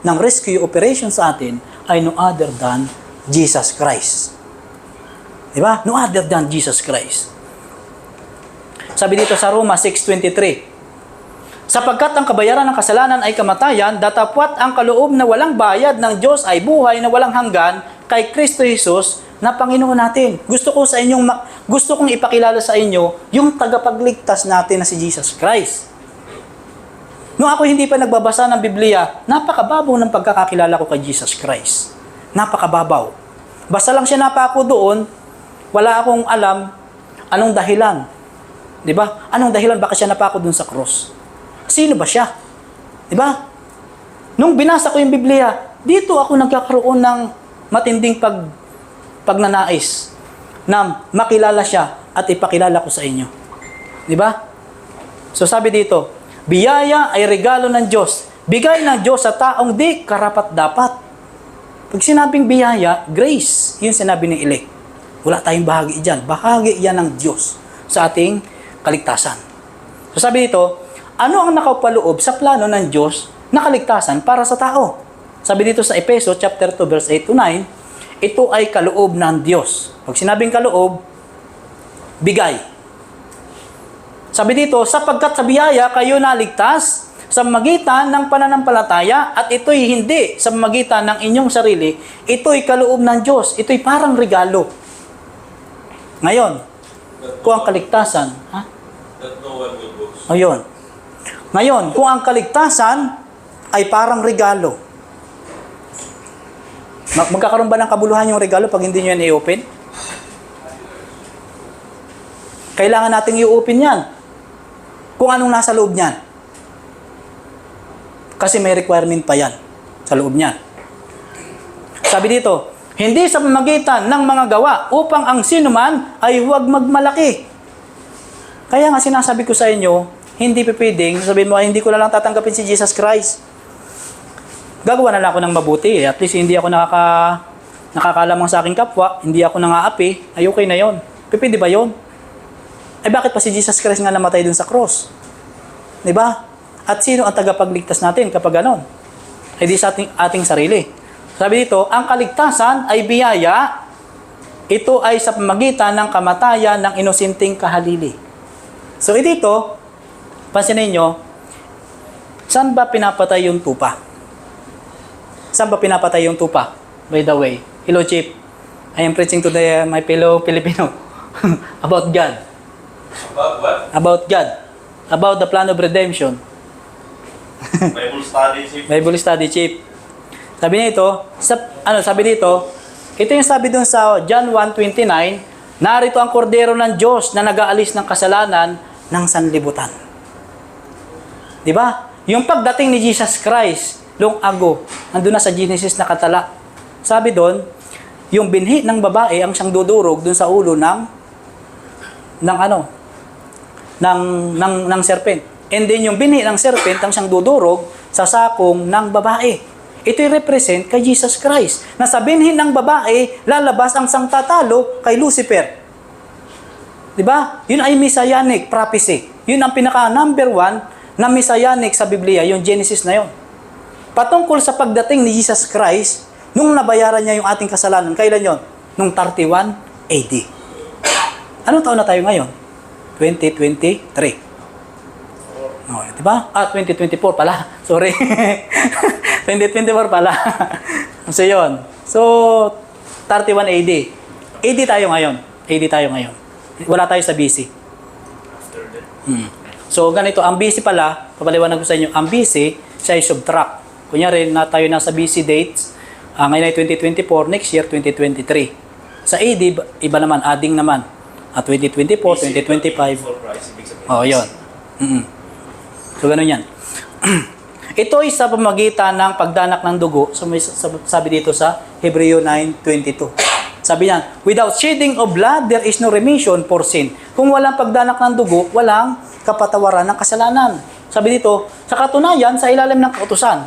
ng rescue operation sa atin ay no other than Jesus Christ. Di ba? No other than Jesus Christ. Sabi dito sa Roma 6:23, sapagkat ang kabayaran ng kasalanan ay kamatayan, datapwat ang kaloob na walang bayad ng Diyos ay buhay na walang hanggan kay Kristo Jesus na Panginoon natin. Gusto kong ipakilala sa inyo yung tagapagligtas natin na si Jesus Christ. Nung ako hindi pa nagbabasa ng Biblia, napakababaw ng pagkakakilala ko kay Jesus Christ. Napakababaw. Basta lang siya napako doon, wala akong alam anong dahilan. Di ba? Anong dahilan bakit siya napako doon sa cross? Sino ba siya? Di ba? Nung binasa ko yung Biblia, dito ako nagkakaroon ng matinding pagnanais na makilala siya at ipakilala ko sa inyo. Di ba? So sabi dito, biyaya ay regalo ng Diyos. Bigay ng Diyos sa taong di karapat-dapat. Pag sinabing biyaya, grace. Yun sinabi ng elect. Wala tayong bahagi dyan. Bahagi yan ng Diyos sa ating kaligtasan. So sabi dito, ano ang nakapaloob sa plano ng Diyos na kaligtasan para sa tao? Sabi dito sa Efeso chapter 2 verse 8 to 9, ito ay kaloob ng Diyos. Pag sinabing kaloob, bigay. Sabi dito, sapagkat sa biyaya kayo naligtas sa magitan ng pananampalataya at ito'y hindi sa magitan ng inyong sarili, ito'y kaloob ng Diyos. Ito'y parang regalo. Ngayon, kung ang kaligtasan, Ayun. Ngayon, kung ang kaligtasan ay parang regalo, magkakaroon ba ng kabuluhan yung regalo pag hindi nyo yan i-open? Kailangan nating i-open yan. Kung anong nasa loob niyan. Kasi may requirement pa yan sa loob niyan. Sabi dito, hindi sa pamamagitan ng mga gawa upang ang sinuman ay huwag magmalaki. Kaya nga sinasabi ko sa inyo, hindi pwedeng, sabihin mo, hindi ko na lang tatanggapin si Jesus Christ. Gagawa na lang ako ng mabuti. At least hindi ako nakakalamang sa aking kapwa, hindi ako nangaapi, ay okay na yon. Pwede ba yon? Ay bakit pa si Jesus Christ nga namatay dun sa cross? Diba? At sino ang tagapagligtas natin kapag ganon? Ay di sa ating sarili. Sabi dito, ang kaligtasan ay biyaya, ito ay sa pamagitan ng kamatayan ng inosenteng kahalili. So dito, pansinin nyo, saan ba pinapatay yung tupa? Saan ba pinapatay yung tupa? By the way, hello Chief, I am preaching to my fellow Filipino about God. About what? About God. About the plan of redemption. Bible study, Chief. Bible study, Chief. Sabi nito, sabi dito, ito yung sabi dun sa John 1:29, narito ang kordero ng Diyos na nag-aalis ng kasalanan ng sanlibutan. Di ba? Yung pagdating ni Jesus Christ, long ago, nandun na sa Genesis na katala. Sabi doon, yung binhi ng babae ang siyang dudurog dun sa ulo ng serpent. And then yung binhi ng serpent ang siyang dudurog sa sakong ng babae. Ito'y represent kay Jesus Christ. Na sa binhi ng babae, lalabas ang sangtatalo kay Lucifer. Diba? Yun ay messianic prophecy. Yun ang pinaka number 1 na messianic sa Biblia, yung Genesis na yun. Patungkol sa pagdating ni Jesus Christ, nung nabayaran niya yung ating kasalanan, kailan yun? Nung 31 AD. Anong taon na tayo ngayon? 2023. Oh, diba? 2024 pala. Sorry. 2024 pala. So, yun. So, 31 AD. AD tayo ngayon. AD tayo ngayon. Wala tayo sa BC. So, ganito. Ang BC pala, papaliwanag ko sa inyo, ang BC, siya ay subtract. Kunyari, tayo nasa BC dates. Ngayon ay 2024, next year, 2023. Sa AD, iba naman, adding naman. 2024, 2025. Oh, yun. So, ganun yan. Ito ay sa pamamagitan ng pagdanak ng dugo. So, sabi dito sa Hebreo 9:22. Sabi niya, without shedding of blood, there is no remission for sin. Kung walang pagdanak ng dugo, walang kapatawaran ng kasalanan. Sabi dito, sa katunayan, sa ilalim ng kautusan,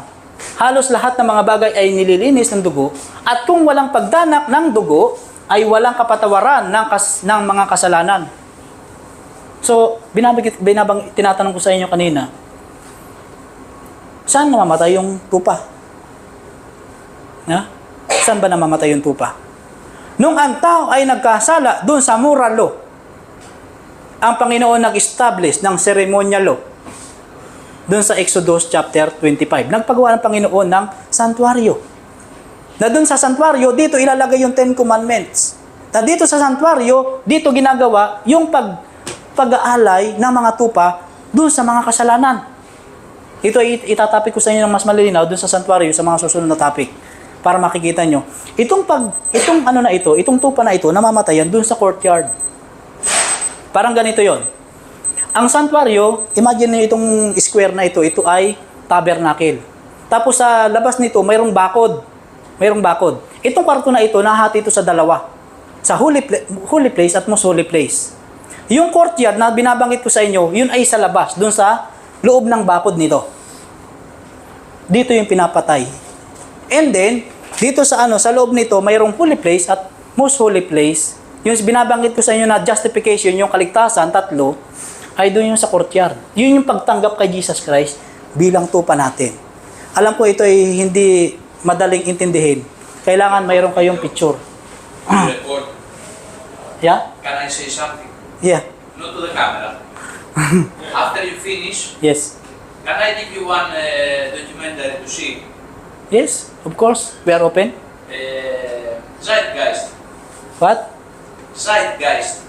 halos lahat ng mga bagay ay nililinis ng dugo. At kung walang pagdanak ng dugo, ay walang kapatawaran ng mga kasalanan. So, tinatanong ko sa inyo kanina, saan namamatay yung tupa? Ha? Saan ba namamatay yung tupa? Nung ang tao ay nagkasala doon sa moral law, ang Panginoon nag-establish ng ceremonial law doon sa Exodus chapter 25. Nagpagawa ng Panginoon ng santuario. Na doon sa santuario, dito ilalagay yung 10 Commandments. Na dito sa santuario, dito ginagawa yung pag-aalay ng mga tupa doon sa mga kasalanan. Ito ay itatapik ko sa inyo ng mas malilinaw doon sa santuario sa mga susunod na topic para makikita nyo. Itong tupa na ito, namamatayan doon sa courtyard. Parang ganito yon. Ang santuario, imagine niyo itong square na ito ay tabernacle. Tapos sa labas nito, mayroong bakod. Itong kwarto na ito, nahati ito sa dalawa. Sa holy place at most holy place. Yung courtyard na binabanggit ko sa inyo, yun ay sa labas, dun sa loob ng bakod nito. Dito yung pinapatay. And then, dito sa loob nito, mayroong holy place at most holy place. Yung binabanggit ko sa inyo na justification, yung kaligtasan, 3, ay doon yung sa courtyard. Yun yung pagtanggap kay Jesus Christ bilang tupa natin. Alam ko ito ay hindi madaling intindihin. Kailangan mayroon kayong picture. Record. Yeah? Can I say something? Yeah. Not to the camera. After you finish, Yes. can I give you one documentary to see? Yes, of course. We are open. Zeitgeist. What? Zeitgeist.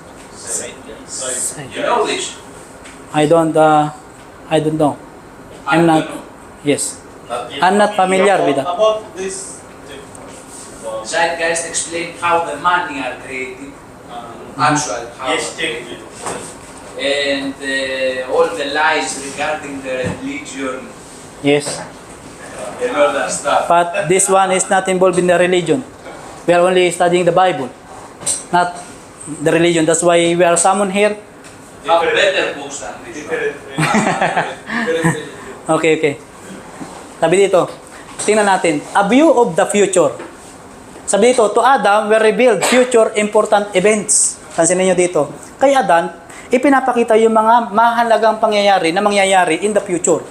You know this? I don't know. I'm not. Yes. I'm not familiar with that. About this Zeitgeist explain how the money are created. Actual how yes, are created. And all the lies regarding the religion Yes. and all that stuff. But this one is not involved in the religion. We are only studying the Bible, not the religion. That's why we are summoned here. Have better books than this one. Okay. Sabi dito, tingnan natin. A view of the future. Sabi dito, to Adam were revealed future important events. Pansin niyo dito. Kay Adan, ipinapakita yung mga mahalagang pangyayari na mangyayari in the future.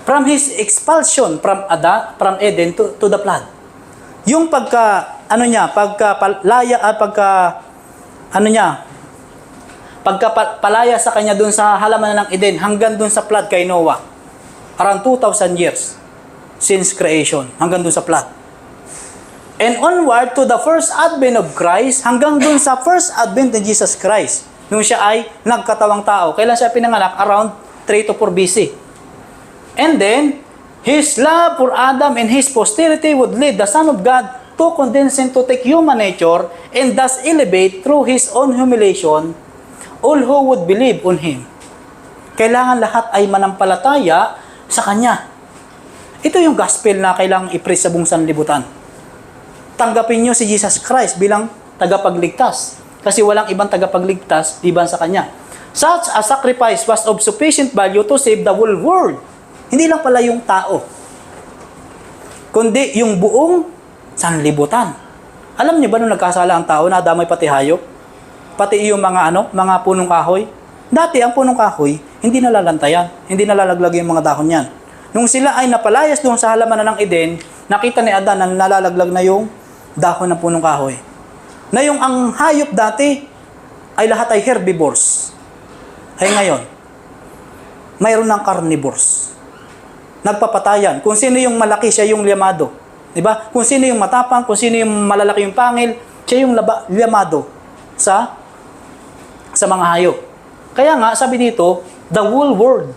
From his expulsion from Eden to the flood. Yung pagkapalaya sa kanya dun sa halaman ng Eden hanggang dun sa flood kay Noah. Around 2,000 years since creation, hanggang dun sa flood. And onward to the first advent of Christ, hanggang dun sa first advent ni Jesus Christ, nung siya ay nagkatawang tao. Kailan siya pinanganak? Around 3 to 4 BC. And then, His love for Adam and his posterity would lead the Son of God to condescend to take human nature and thus elevate through His own humiliation all who would believe on Him. Kailangan lahat ay manampalataya sa Kanya. Ito yung gospel na kailangang i-preach sa buong sanlibutan. Tanggapin nyo si Jesus Christ bilang tagapagligtas. Kasi walang ibang tagapagligtas liban sa Kanya. Such a sacrifice was of sufficient value to save the whole world. Hindi lang pala yung tao, kundi yung buong sanlibutan. Alam niyo ba nung nagkasala ang tao, nadamay pati hayop? Pati yung mga punong kahoy? Dati ang punong kahoy, hindi nalalantayan, hindi nalalaglag yung mga dahon yan. Nung sila ay napalayas doon sa halaman ng Eden, nakita ni Adan na nalalaglag na yung dahon ng punong kahoy. Na yung ang hayop dati ay lahat ay herbivores. Ay ngayon, mayroon ng carnivores. Nagpapatayan. Kung sino yung malaki, siya yung liyamado. Diba? Kung sino yung matapang, kung sino yung malalaki yung pangil, siya yung liyamado sa mga hayop. Kaya nga, sabi dito, the whole world.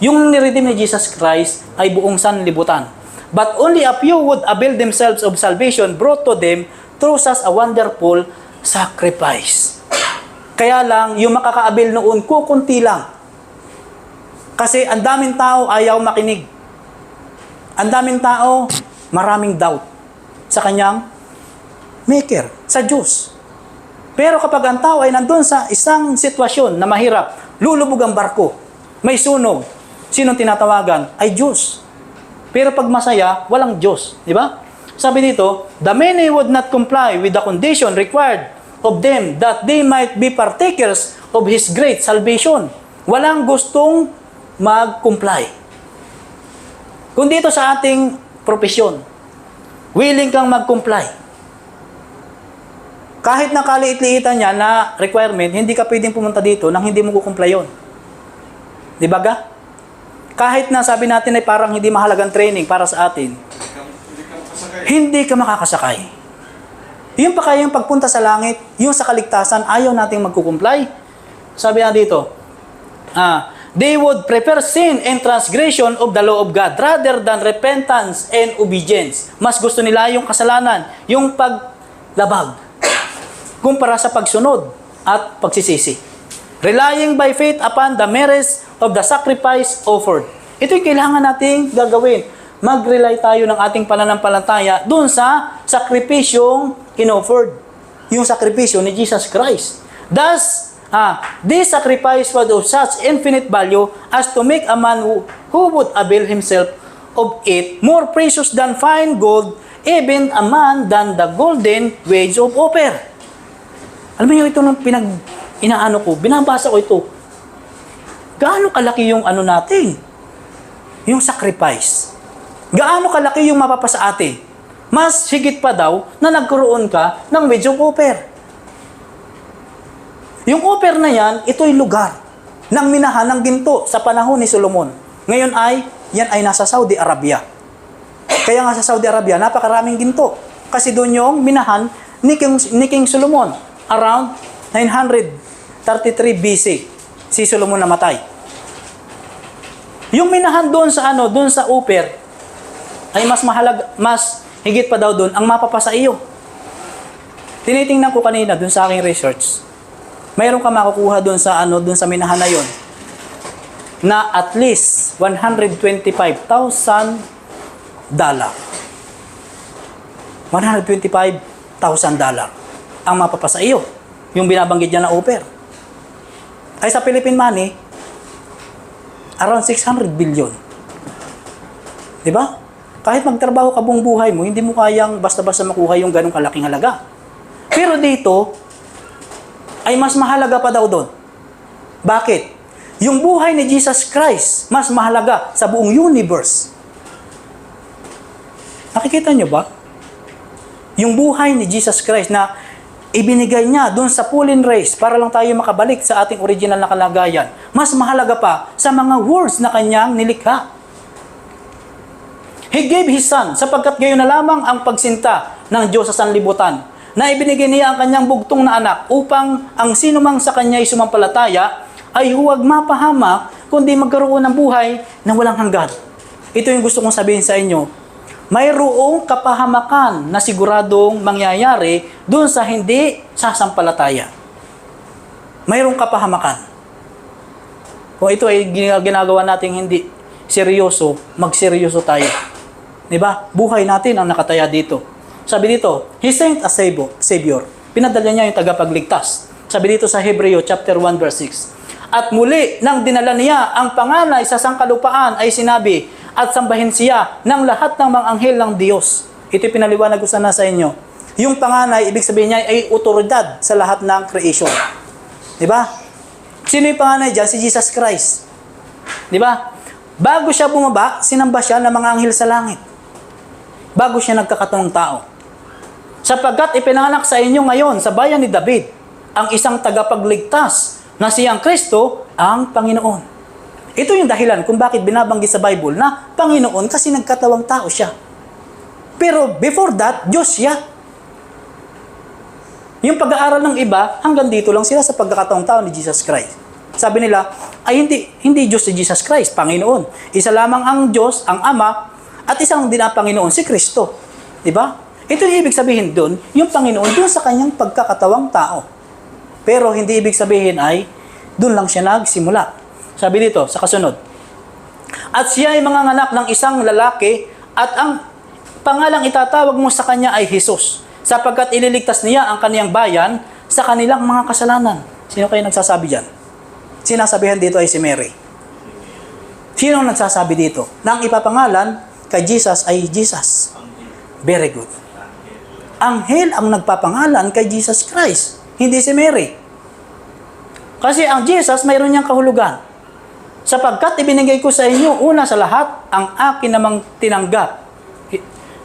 Yung niredeem ni Jesus Christ ay buong sanlibutan. But only a few would avail themselves of salvation brought to them through such a wonderful sacrifice. Kaya lang, yung makakaabil noon, kukunti lang. Kasi ang daming tao ayaw makinig. Ang daming tao, maraming doubt sa kanyang maker, sa Diyos. Pero kapag ang tao ay nandun sa isang sitwasyon na mahirap, lulubog ang barko, may sunog, sinong tinatawagan? Ay Diyos. Pero pag masaya, walang Diyos. Di ba? Sabi dito, the many would not comply with the condition required of them that they might be partakers of His great salvation. Walang gustong mag-comply. Kung dito sa ating profesyon, willing kang mag-comply. Kahit na kaliit-liitan niya na requirement, hindi ka pwedeng pumunta dito nang hindi mo kukumply yun. Di ba ga? Kahit na sabi natin ay parang hindi mahalagang training para sa atin, hindi ka makakasakay. Yung pa kayang pagpunta sa langit, yung sa kaligtasan, ayaw nating magkukumply. Sabi na dito, they would prefer sin and transgression of the law of God rather than repentance and obedience. Mas gusto nila yung kasalanan, yung paglabag, kumpara sa pagsunod at pagsisisi. Relying by faith upon the merits of the sacrifice offered. Ito yung kailangan nating gagawin. Mag-rely tayo ng ating pananampalataya dun sa sakripisyong in-offered. Yung sakripisyo ni Jesus Christ. Thus, this sacrifice was of such infinite value as to make a man who would avail himself of it more precious than fine gold, even a man than the golden wage of offer. Alam mo ito nung inaano ko, binabasa ko ito. Gaano kalaki yung ano natin? Yung sacrifice. Gaano kalaki yung mapapasa atin? Mas higit pa daw na nagkaroon ka ng wage of offer. Yung offer na yan, ito'y lugar ng minahan ng ginto sa panahon ni Solomon. Ngayon yan ay nasa Saudi Arabia. Kaya nga sa Saudi Arabia, napakaraming ginto. Kasi doon yung minahan ni King Solomon. Around 933 BC, si Solomon namatay. Yung minahan doon sa offer, ay mas higit pa daw doon ang mapapasa iyo. Tinitingnan ko kanina doon sa aking research. Mayroon ka makukuha doon sa minahan na yon na at least $125,000. $125,000 ang mapapasa iyo. Yung binabanggit niya na offer. Ay sa Philippine money, around 600 billion. Diba? Kahit magtrabaho ka buong buhay mo, hindi mo kayang basta-basta makuha yung ganong kalaking halaga. Pero dito, ay mas mahalaga pa daw doon. Bakit? Yung buhay ni Jesus Christ, mas mahalaga sa buong universe. Nakikita nyo ba? Yung buhay ni Jesus Christ na ibinigay niya doon sa pulling race para lang tayo makabalik sa ating original na kalagayan, mas mahalaga pa sa mga words na kanyang nilikha. He gave His Son, sapagkat gayon na lamang ang pagsinta ng Diyos sa sanlibutan, na ibinigay niya ang kanyang bugtong na anak upang ang sinumang sa kanya ay sumampalataya ay huwag mapahamak, kundi magkaroon ng buhay na walang hanggan. Ito yung gusto kong sabihin sa inyo. Mayroong kapahamakan na siguradong mangyayari dun sa hindi sasampalataya. Mayroong kapahamakan. Kung ito ay ginagawa nating hindi seryoso, magseryoso tayo. Diba? Buhay natin ang nakataya dito. Sabi dito, He sent a Savior. Pinadala niya yung tagapagligtas. Sabi dito sa Hebreo chapter 1 verse 6. At muli, nang dinala niya ang panganay sa sangkalupaan ay sinabi, at sambahin siya ng lahat ng mga anghel ng Diyos. Ito pinaliwanag ko sana sa inyo. Yung panganay, ibig sabihin niya ay otoridad sa lahat ng creation. Diba? Sino yung panganay dyan? Si Jesus Christ. Diba? Bago siya bumaba, sinamba siya ng mga anghel sa langit. Bago siya nagkakataong tao. Sapagkat ipinanganak sa inyo ngayon sa bayan ni David, ang isang tagapagligtas na siyang Kristo ang Panginoon. Ito yung dahilan kung bakit binabanggit sa Bible na Panginoon kasi nagkatawang tao siya. Pero before that, Diyos siya. Yung pag-aaral ng iba, hanggang dito lang sila sa pagkakataong tao ni Jesus Christ. Sabi nila, ay hindi Diyos si Jesus Christ, Panginoon. Isa lamang ang Diyos, ang Ama, at isang din ang Panginoon, si Kristo. Diba? Ito yung ibig sabihin doon, yung Panginoon doon sa kanyang pagkakatawang tao. Pero hindi ibig sabihin ay doon lang siya nagsimula. Sabi dito, sa kasunod, at siya ay manganganak ng isang lalaki at ang pangalang itatawag mo sa kanya ay Jesus, sapagkat ililigtas niya ang kaniyang bayan sa kanilang mga kasalanan. Sino kayo nagsasabi dyan? Sinasabihan dito ay si Mary. Sino ang nagsasabi dito? Na ang ipapangalan kay Jesus ay Jesus. Very good. Anghel ang nagpapangalan kay Jesus Christ, hindi si Mary. Kasi ang Jesus, mayroon niyang kahulugan. Sapagkat ibinigay ko sa inyo, una sa lahat, ang akin namang tinanggap.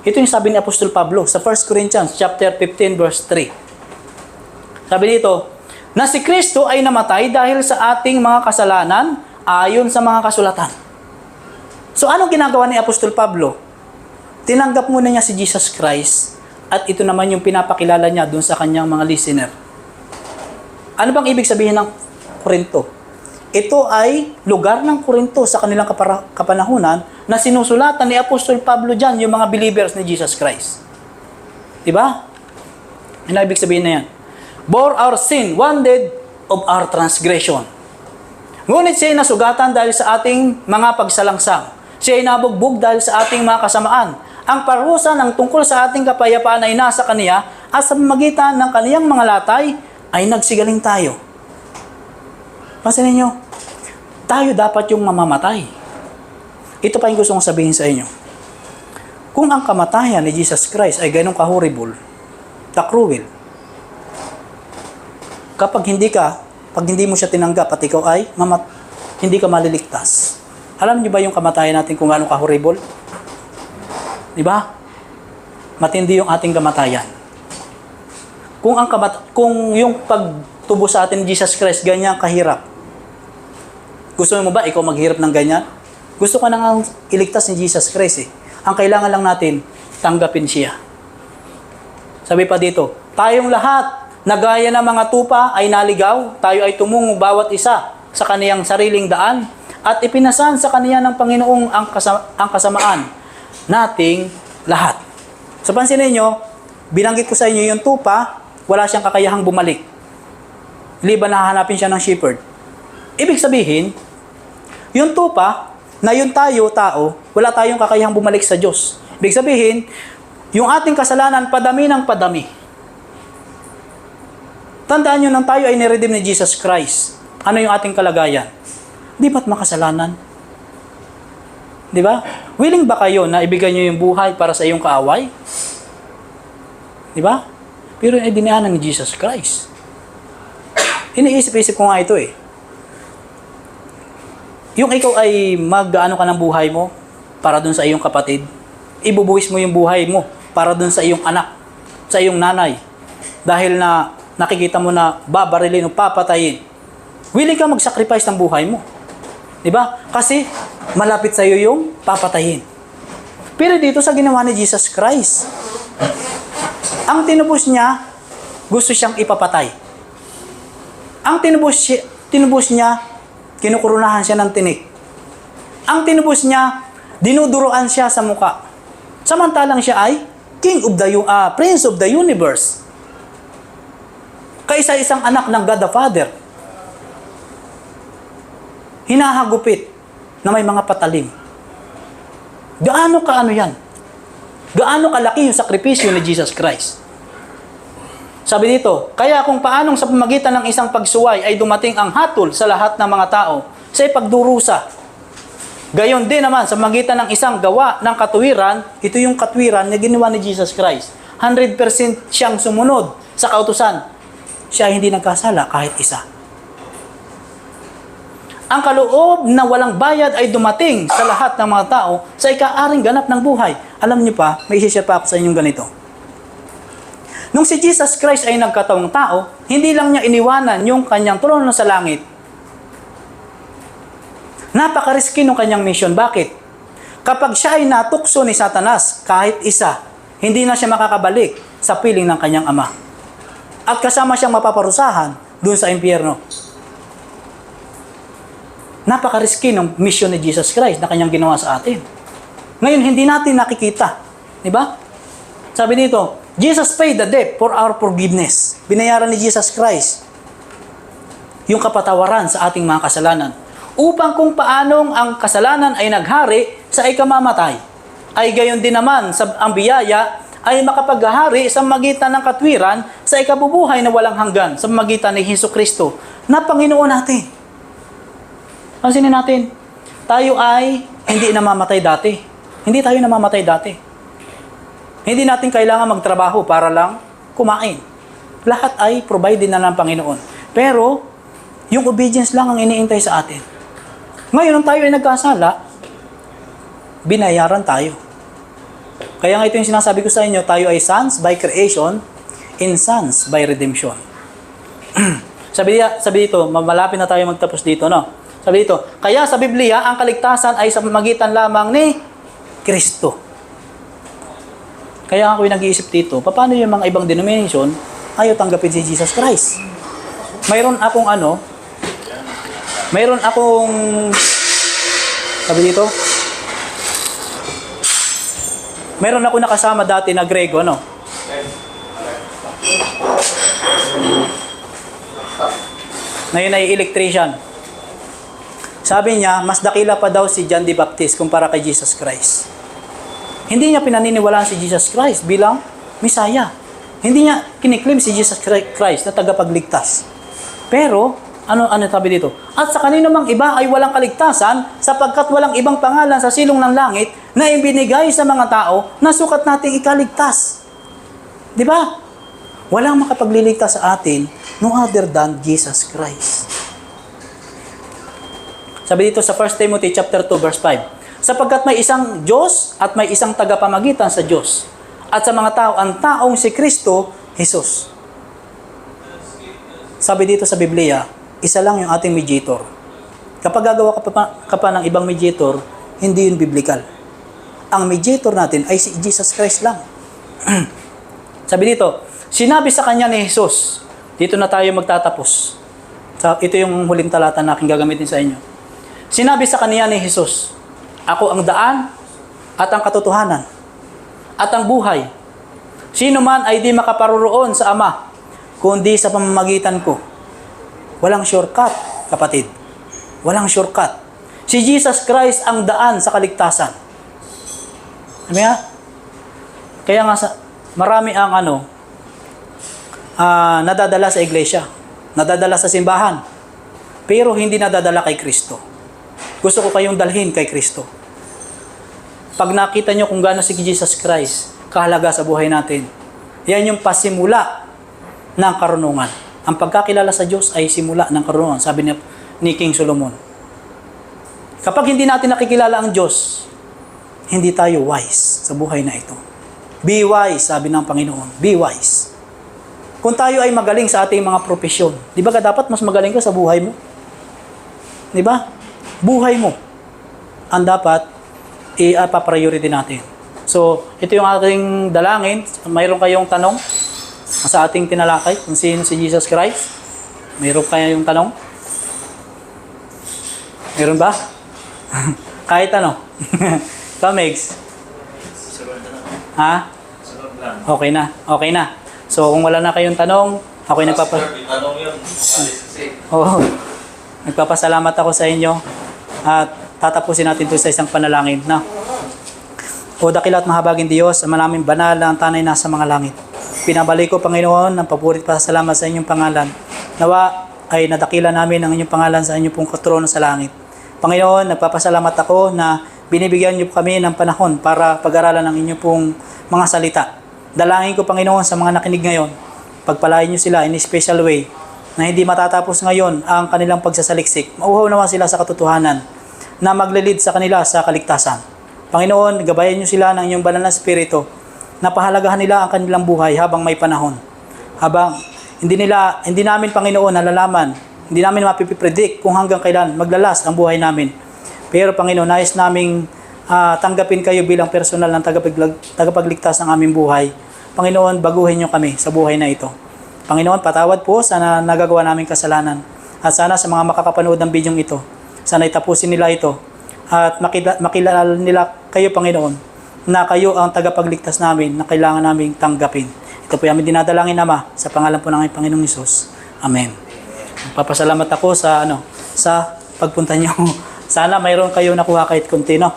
Ito yung sabi ni Apostol Pablo sa 1 Corinthians chapter 15 verse 3. Sabi dito, na si Kristo ay namatay dahil sa ating mga kasalanan ayon sa mga kasulatan. So anong ginagawa ni Apostol Pablo? Tinanggap muna niya si Jesus Christ at ito naman yung pinapakilala niya dun sa kanyang mga listener. Ano bang ibig sabihin ng Korinto? Ito ay lugar ng Korinto sa kanilang kapanahunan na sinusulatan ni Apostol Pablo dyan yung mga believers ni Jesus Christ. Diba? Ano ibig sabihin na yan? Bore our sin, wounded of our transgression. Ngunit siya ay nasugatan dahil sa ating mga pagsalangsang. Siya ay nabugbog dahil sa ating mga kasamaan. Ang parusa ng tungkol sa ating kapayapaan ay nasa kaniya at sa pamamagitan ng kaniyang mga latay ay nagsigaling tayo. Pansin ninyo, tayo dapat yung mamamatay. Ito pa yung gusto kong sabihin sa inyo. Kung ang kamatayan ni Jesus Christ ay ganun ka-horrible, ka-cruel, pag hindi mo siya tinanggap at ikaw ay hindi ka maliligtas. Alam niyo ba yung kamatayan natin kung gaano ka-horrible? Di ba? Matindi yung ating kamatayan. Kung yung pagtubo sa atin ni Jesus Christ ganyan kahirap, gusto mo ba ikaw maghirap ng ganyan? Gusto ka nang iligtas ni Jesus Christ eh. Ang kailangan lang natin, tanggapin siya. Sabi pa dito, tayong lahat na gaya ng mga tupa ay naligaw, tayo ay tumungo bawat isa sa kaniyang sariling daan at ipinasan sa kaniya ng Panginoong ang kasamaan nating lahat. So pansinin nyo, binanggit ko sa inyo yung tupa, wala siyang kakayahang bumalik. Liban na hahanapin siya ng shepherd. Ibig sabihin, yung tupa na yung tao, wala tayong kakayahang bumalik sa Diyos. Ibig sabihin, yung ating kasalanan padami ng padami. Tandaan nyo nang tayo ay niredeem ni Jesus Christ. Ano yung ating kalagayan? Di ba't makasalanan? Di ba? Willing ba kayo na ibigay nyo yung buhay para sa iyong kaaway? Di ba? Pero ay dinaanan ni Jesus Christ. Iniisip-isip ko nga ito eh. Yung ikaw ay mag-ano ka ng buhay mo para dun sa iyong kapatid, ibubuwis mo yung buhay mo para dun sa iyong anak, sa iyong nanay. Dahil na nakikita mo na babarilin o papatayin, willing ka mag-sacrifice ng buhay mo. Diba? Kasi malapit sa iyo yung papatayin. Pero dito sa ginawa ni Jesus Christ, ang tinubos niya, gusto siyang ipapatay. Ang tinubos niya, kinukurunahan siya ng tinik. Ang tinubos niya, dinuduroan siya sa muka. Samantalang siya ay Prince of the Universe. Kaisa-isang anak ng God the Father. Hinahagupit na may mga patalim. Gaano yan? Gaano kalaki yung sakripisyo ni Jesus Christ? Sabi dito, kaya kung paanong sa pamagitan ng isang pagsuway ay dumating ang hatol sa lahat ng mga tao sa ipagdurusa. Gayon din naman sa pamagitan ng isang gawa ng katuwiran, ito yung katuwiran na ginawa ni Jesus Christ. 100% siyang sumunod sa kautusan. Siya hindi nagkasala kahit isa. Ang kaloob na walang bayad ay dumating sa lahat ng mga tao sa ikaaring ganap ng buhay. Alam niyo pa, may isi-share pa ako sa inyong ganito. Nung si Jesus Christ ay nagkataong tao, hindi lang niya iniwanan yung kanyang trono sa langit. Napaka-risky ng kanyang mission. Bakit? Kapag siya ay natukso ni Satanas, kahit isa, hindi na siya makakabalik sa piling ng kanyang ama. At kasama siyang mapaparusahan dun sa impyerno. Napaka-risky ng mission ni Jesus Christ na kanyang ginawa sa atin. Ngayon, hindi natin nakikita. Diba? Sabi dito, Jesus paid the debt for our forgiveness. Binayaran ni Jesus Christ yung kapatawaran sa ating mga kasalanan. Upang kung paanong ang kasalanan ay naghari sa ikamamatay, ay gayon din naman ang biyaya ay makapaghahari sa magitan ng katwiran sa ikabubuhay na walang hanggan sa magitan ni Jesucristo na Panginoon natin. Pansinin natin, tayo ay hindi namamatay dati. Hindi tayo namamatay dati. Hindi natin kailangan magtrabaho para lang kumain. Lahat ay provided na ng Panginoon. Pero, yung obedience lang ang iniintay sa atin. Ngayon, nung tayo ay nagkasala, binayaran tayo. Kaya nga ito yung sinasabi ko sa inyo, tayo ay sons by creation and sons by redemption. sabi dito, malapit na tayo magtapos dito, no? Sabi dito, kaya sa Biblia, ang kaligtasan ay sa pamamagitan lamang ni Kristo. Kaya ako yung nag-iisip dito, paano yung mga ibang denomination ayaw tanggapin si Jesus Christ? Mayroon akong sabi dito, mayroon ako nakasama dati na Grego, ano? Ngayon ay electrician. Sabi niya, mas dakila pa daw si John the Baptist kumpara kay Jesus Christ. Hindi niya pinaniniwalaan si Jesus Christ bilang Messiah. Hindi niya kiniklaim si Jesus Christ na tagapagligtas. Pero, ano sabi dito? At sa kanino mang iba ay walang kaligtasan sapagkat walang ibang pangalan sa silong ng langit na ibinigay sa mga tao na sukat nating ikaligtas. Di ba? Walang makapagliligtas sa atin no other than Jesus Christ. Sabi dito sa 1 Timothy chapter 2 verse 5. Sapagkat may isang Diyos at may isang tagapamagitan sa Diyos at sa mga tao ang taong si Kristo Jesus. Sabi dito sa Biblia, isa lang yung ating mediator. Kapag gagawa ka pa ng ibang mediator, hindi yun biblical. Ang mediator natin ay si Jesus Christ lang. Sabi dito, sinabi sa kanya ni Jesus, dito na tayo magtatapos. Ito yung huling talata na aking gagamitin sa inyo. Sinabi sa kanya ni Jesus, ako ang daan at ang katotohanan at ang buhay. Sino man ay di makaparoroon sa Ama, kundi sa pamamagitan ko. Walang shortcut, kapatid. Walang shortcut. Si Jesus Christ ang daan sa kaligtasan. Sabi nga, kaya nga marami ang nadadala sa iglesia, nadadala sa simbahan, pero hindi nadadala kay Kristo. Gusto ko kayong dalhin kay Kristo. Pag nakita nyo kung gaano si Jesus Christ kahalaga sa buhay natin, yan yung pasimula ng karunungan. Ang pagkakilala sa Diyos ay simula ng karunungan, sabi ni King Solomon. Kapag hindi natin nakikilala ang Diyos, hindi tayo wise sa buhay na ito. Be wise, sabi ng Panginoon. Be wise. Kung tayo ay magaling sa ating mga propesyon, di ba dapat mas magaling ka sa buhay mo? Di ba? Buhay mo ang dapat i-priority natin. So, ito yung ating dalangin. Mayroon kayong tanong sa ating tinalakay kung sino si Jesus Christ? Mayroon kayong tanong? Mayroon ba? Kahit ano. Kamegs. Ha? Okay na. Okay na. So, kung wala na kayong tanong, ako'y Tanong yun. Oo. Nagpapasalamat ako sa inyo at tatapusin natin ito sa isang panalangin. Na? O dakila at mahabagin Diyos, ang maraming banal na ang tanay nasa mga langit. Pinabalik ko, Panginoon, ng paburit pasasalamat sa inyong pangalan. Nawa ay nadakila namin ang inyong pangalan sa inyong pong trono sa langit. Panginoon, nagpapasalamat ako na binibigyan niyo kami ng panahon para pag-aralan ang inyong pong mga salita. Dalangin ko, Panginoon, sa mga nakinig ngayon, pagpalain niyo sila in a special way na hindi matatapos ngayon ang kanilang pagsasaliksik. Mauhaw naman sila sa katotohanan na maglilid sa kanila sa kaligtasan. Panginoon, gabayan niyo sila ng inyong banal na spirito na pahalagahan nila ang kanilang buhay habang may panahon. Habang hindi namin, Panginoon, nalalaman, hindi namin mapipredict kung hanggang kailan maglalas ang buhay namin. Pero, Panginoon, nais naming tanggapin kayo bilang personal ng tagapagligtas ng aming buhay. Panginoon, baguhin niyo kami sa buhay na ito. Panginoon, patawad po sana nagagawa namin kasalanan. At sana sa mga makakapanood ng bidyong ito, sana itapusin nila ito. At makilala nila kayo, Panginoon, na kayo ang tagapagligtas namin na kailangan naming tanggapin. Ito po yung aming dinadalangin, Ama, sa pangalan po ng Panginoong Hesus. Amen. Papasalamat ako sa pagpunta niyo. Sana mayroon kayo nakuha kahit kunti, no?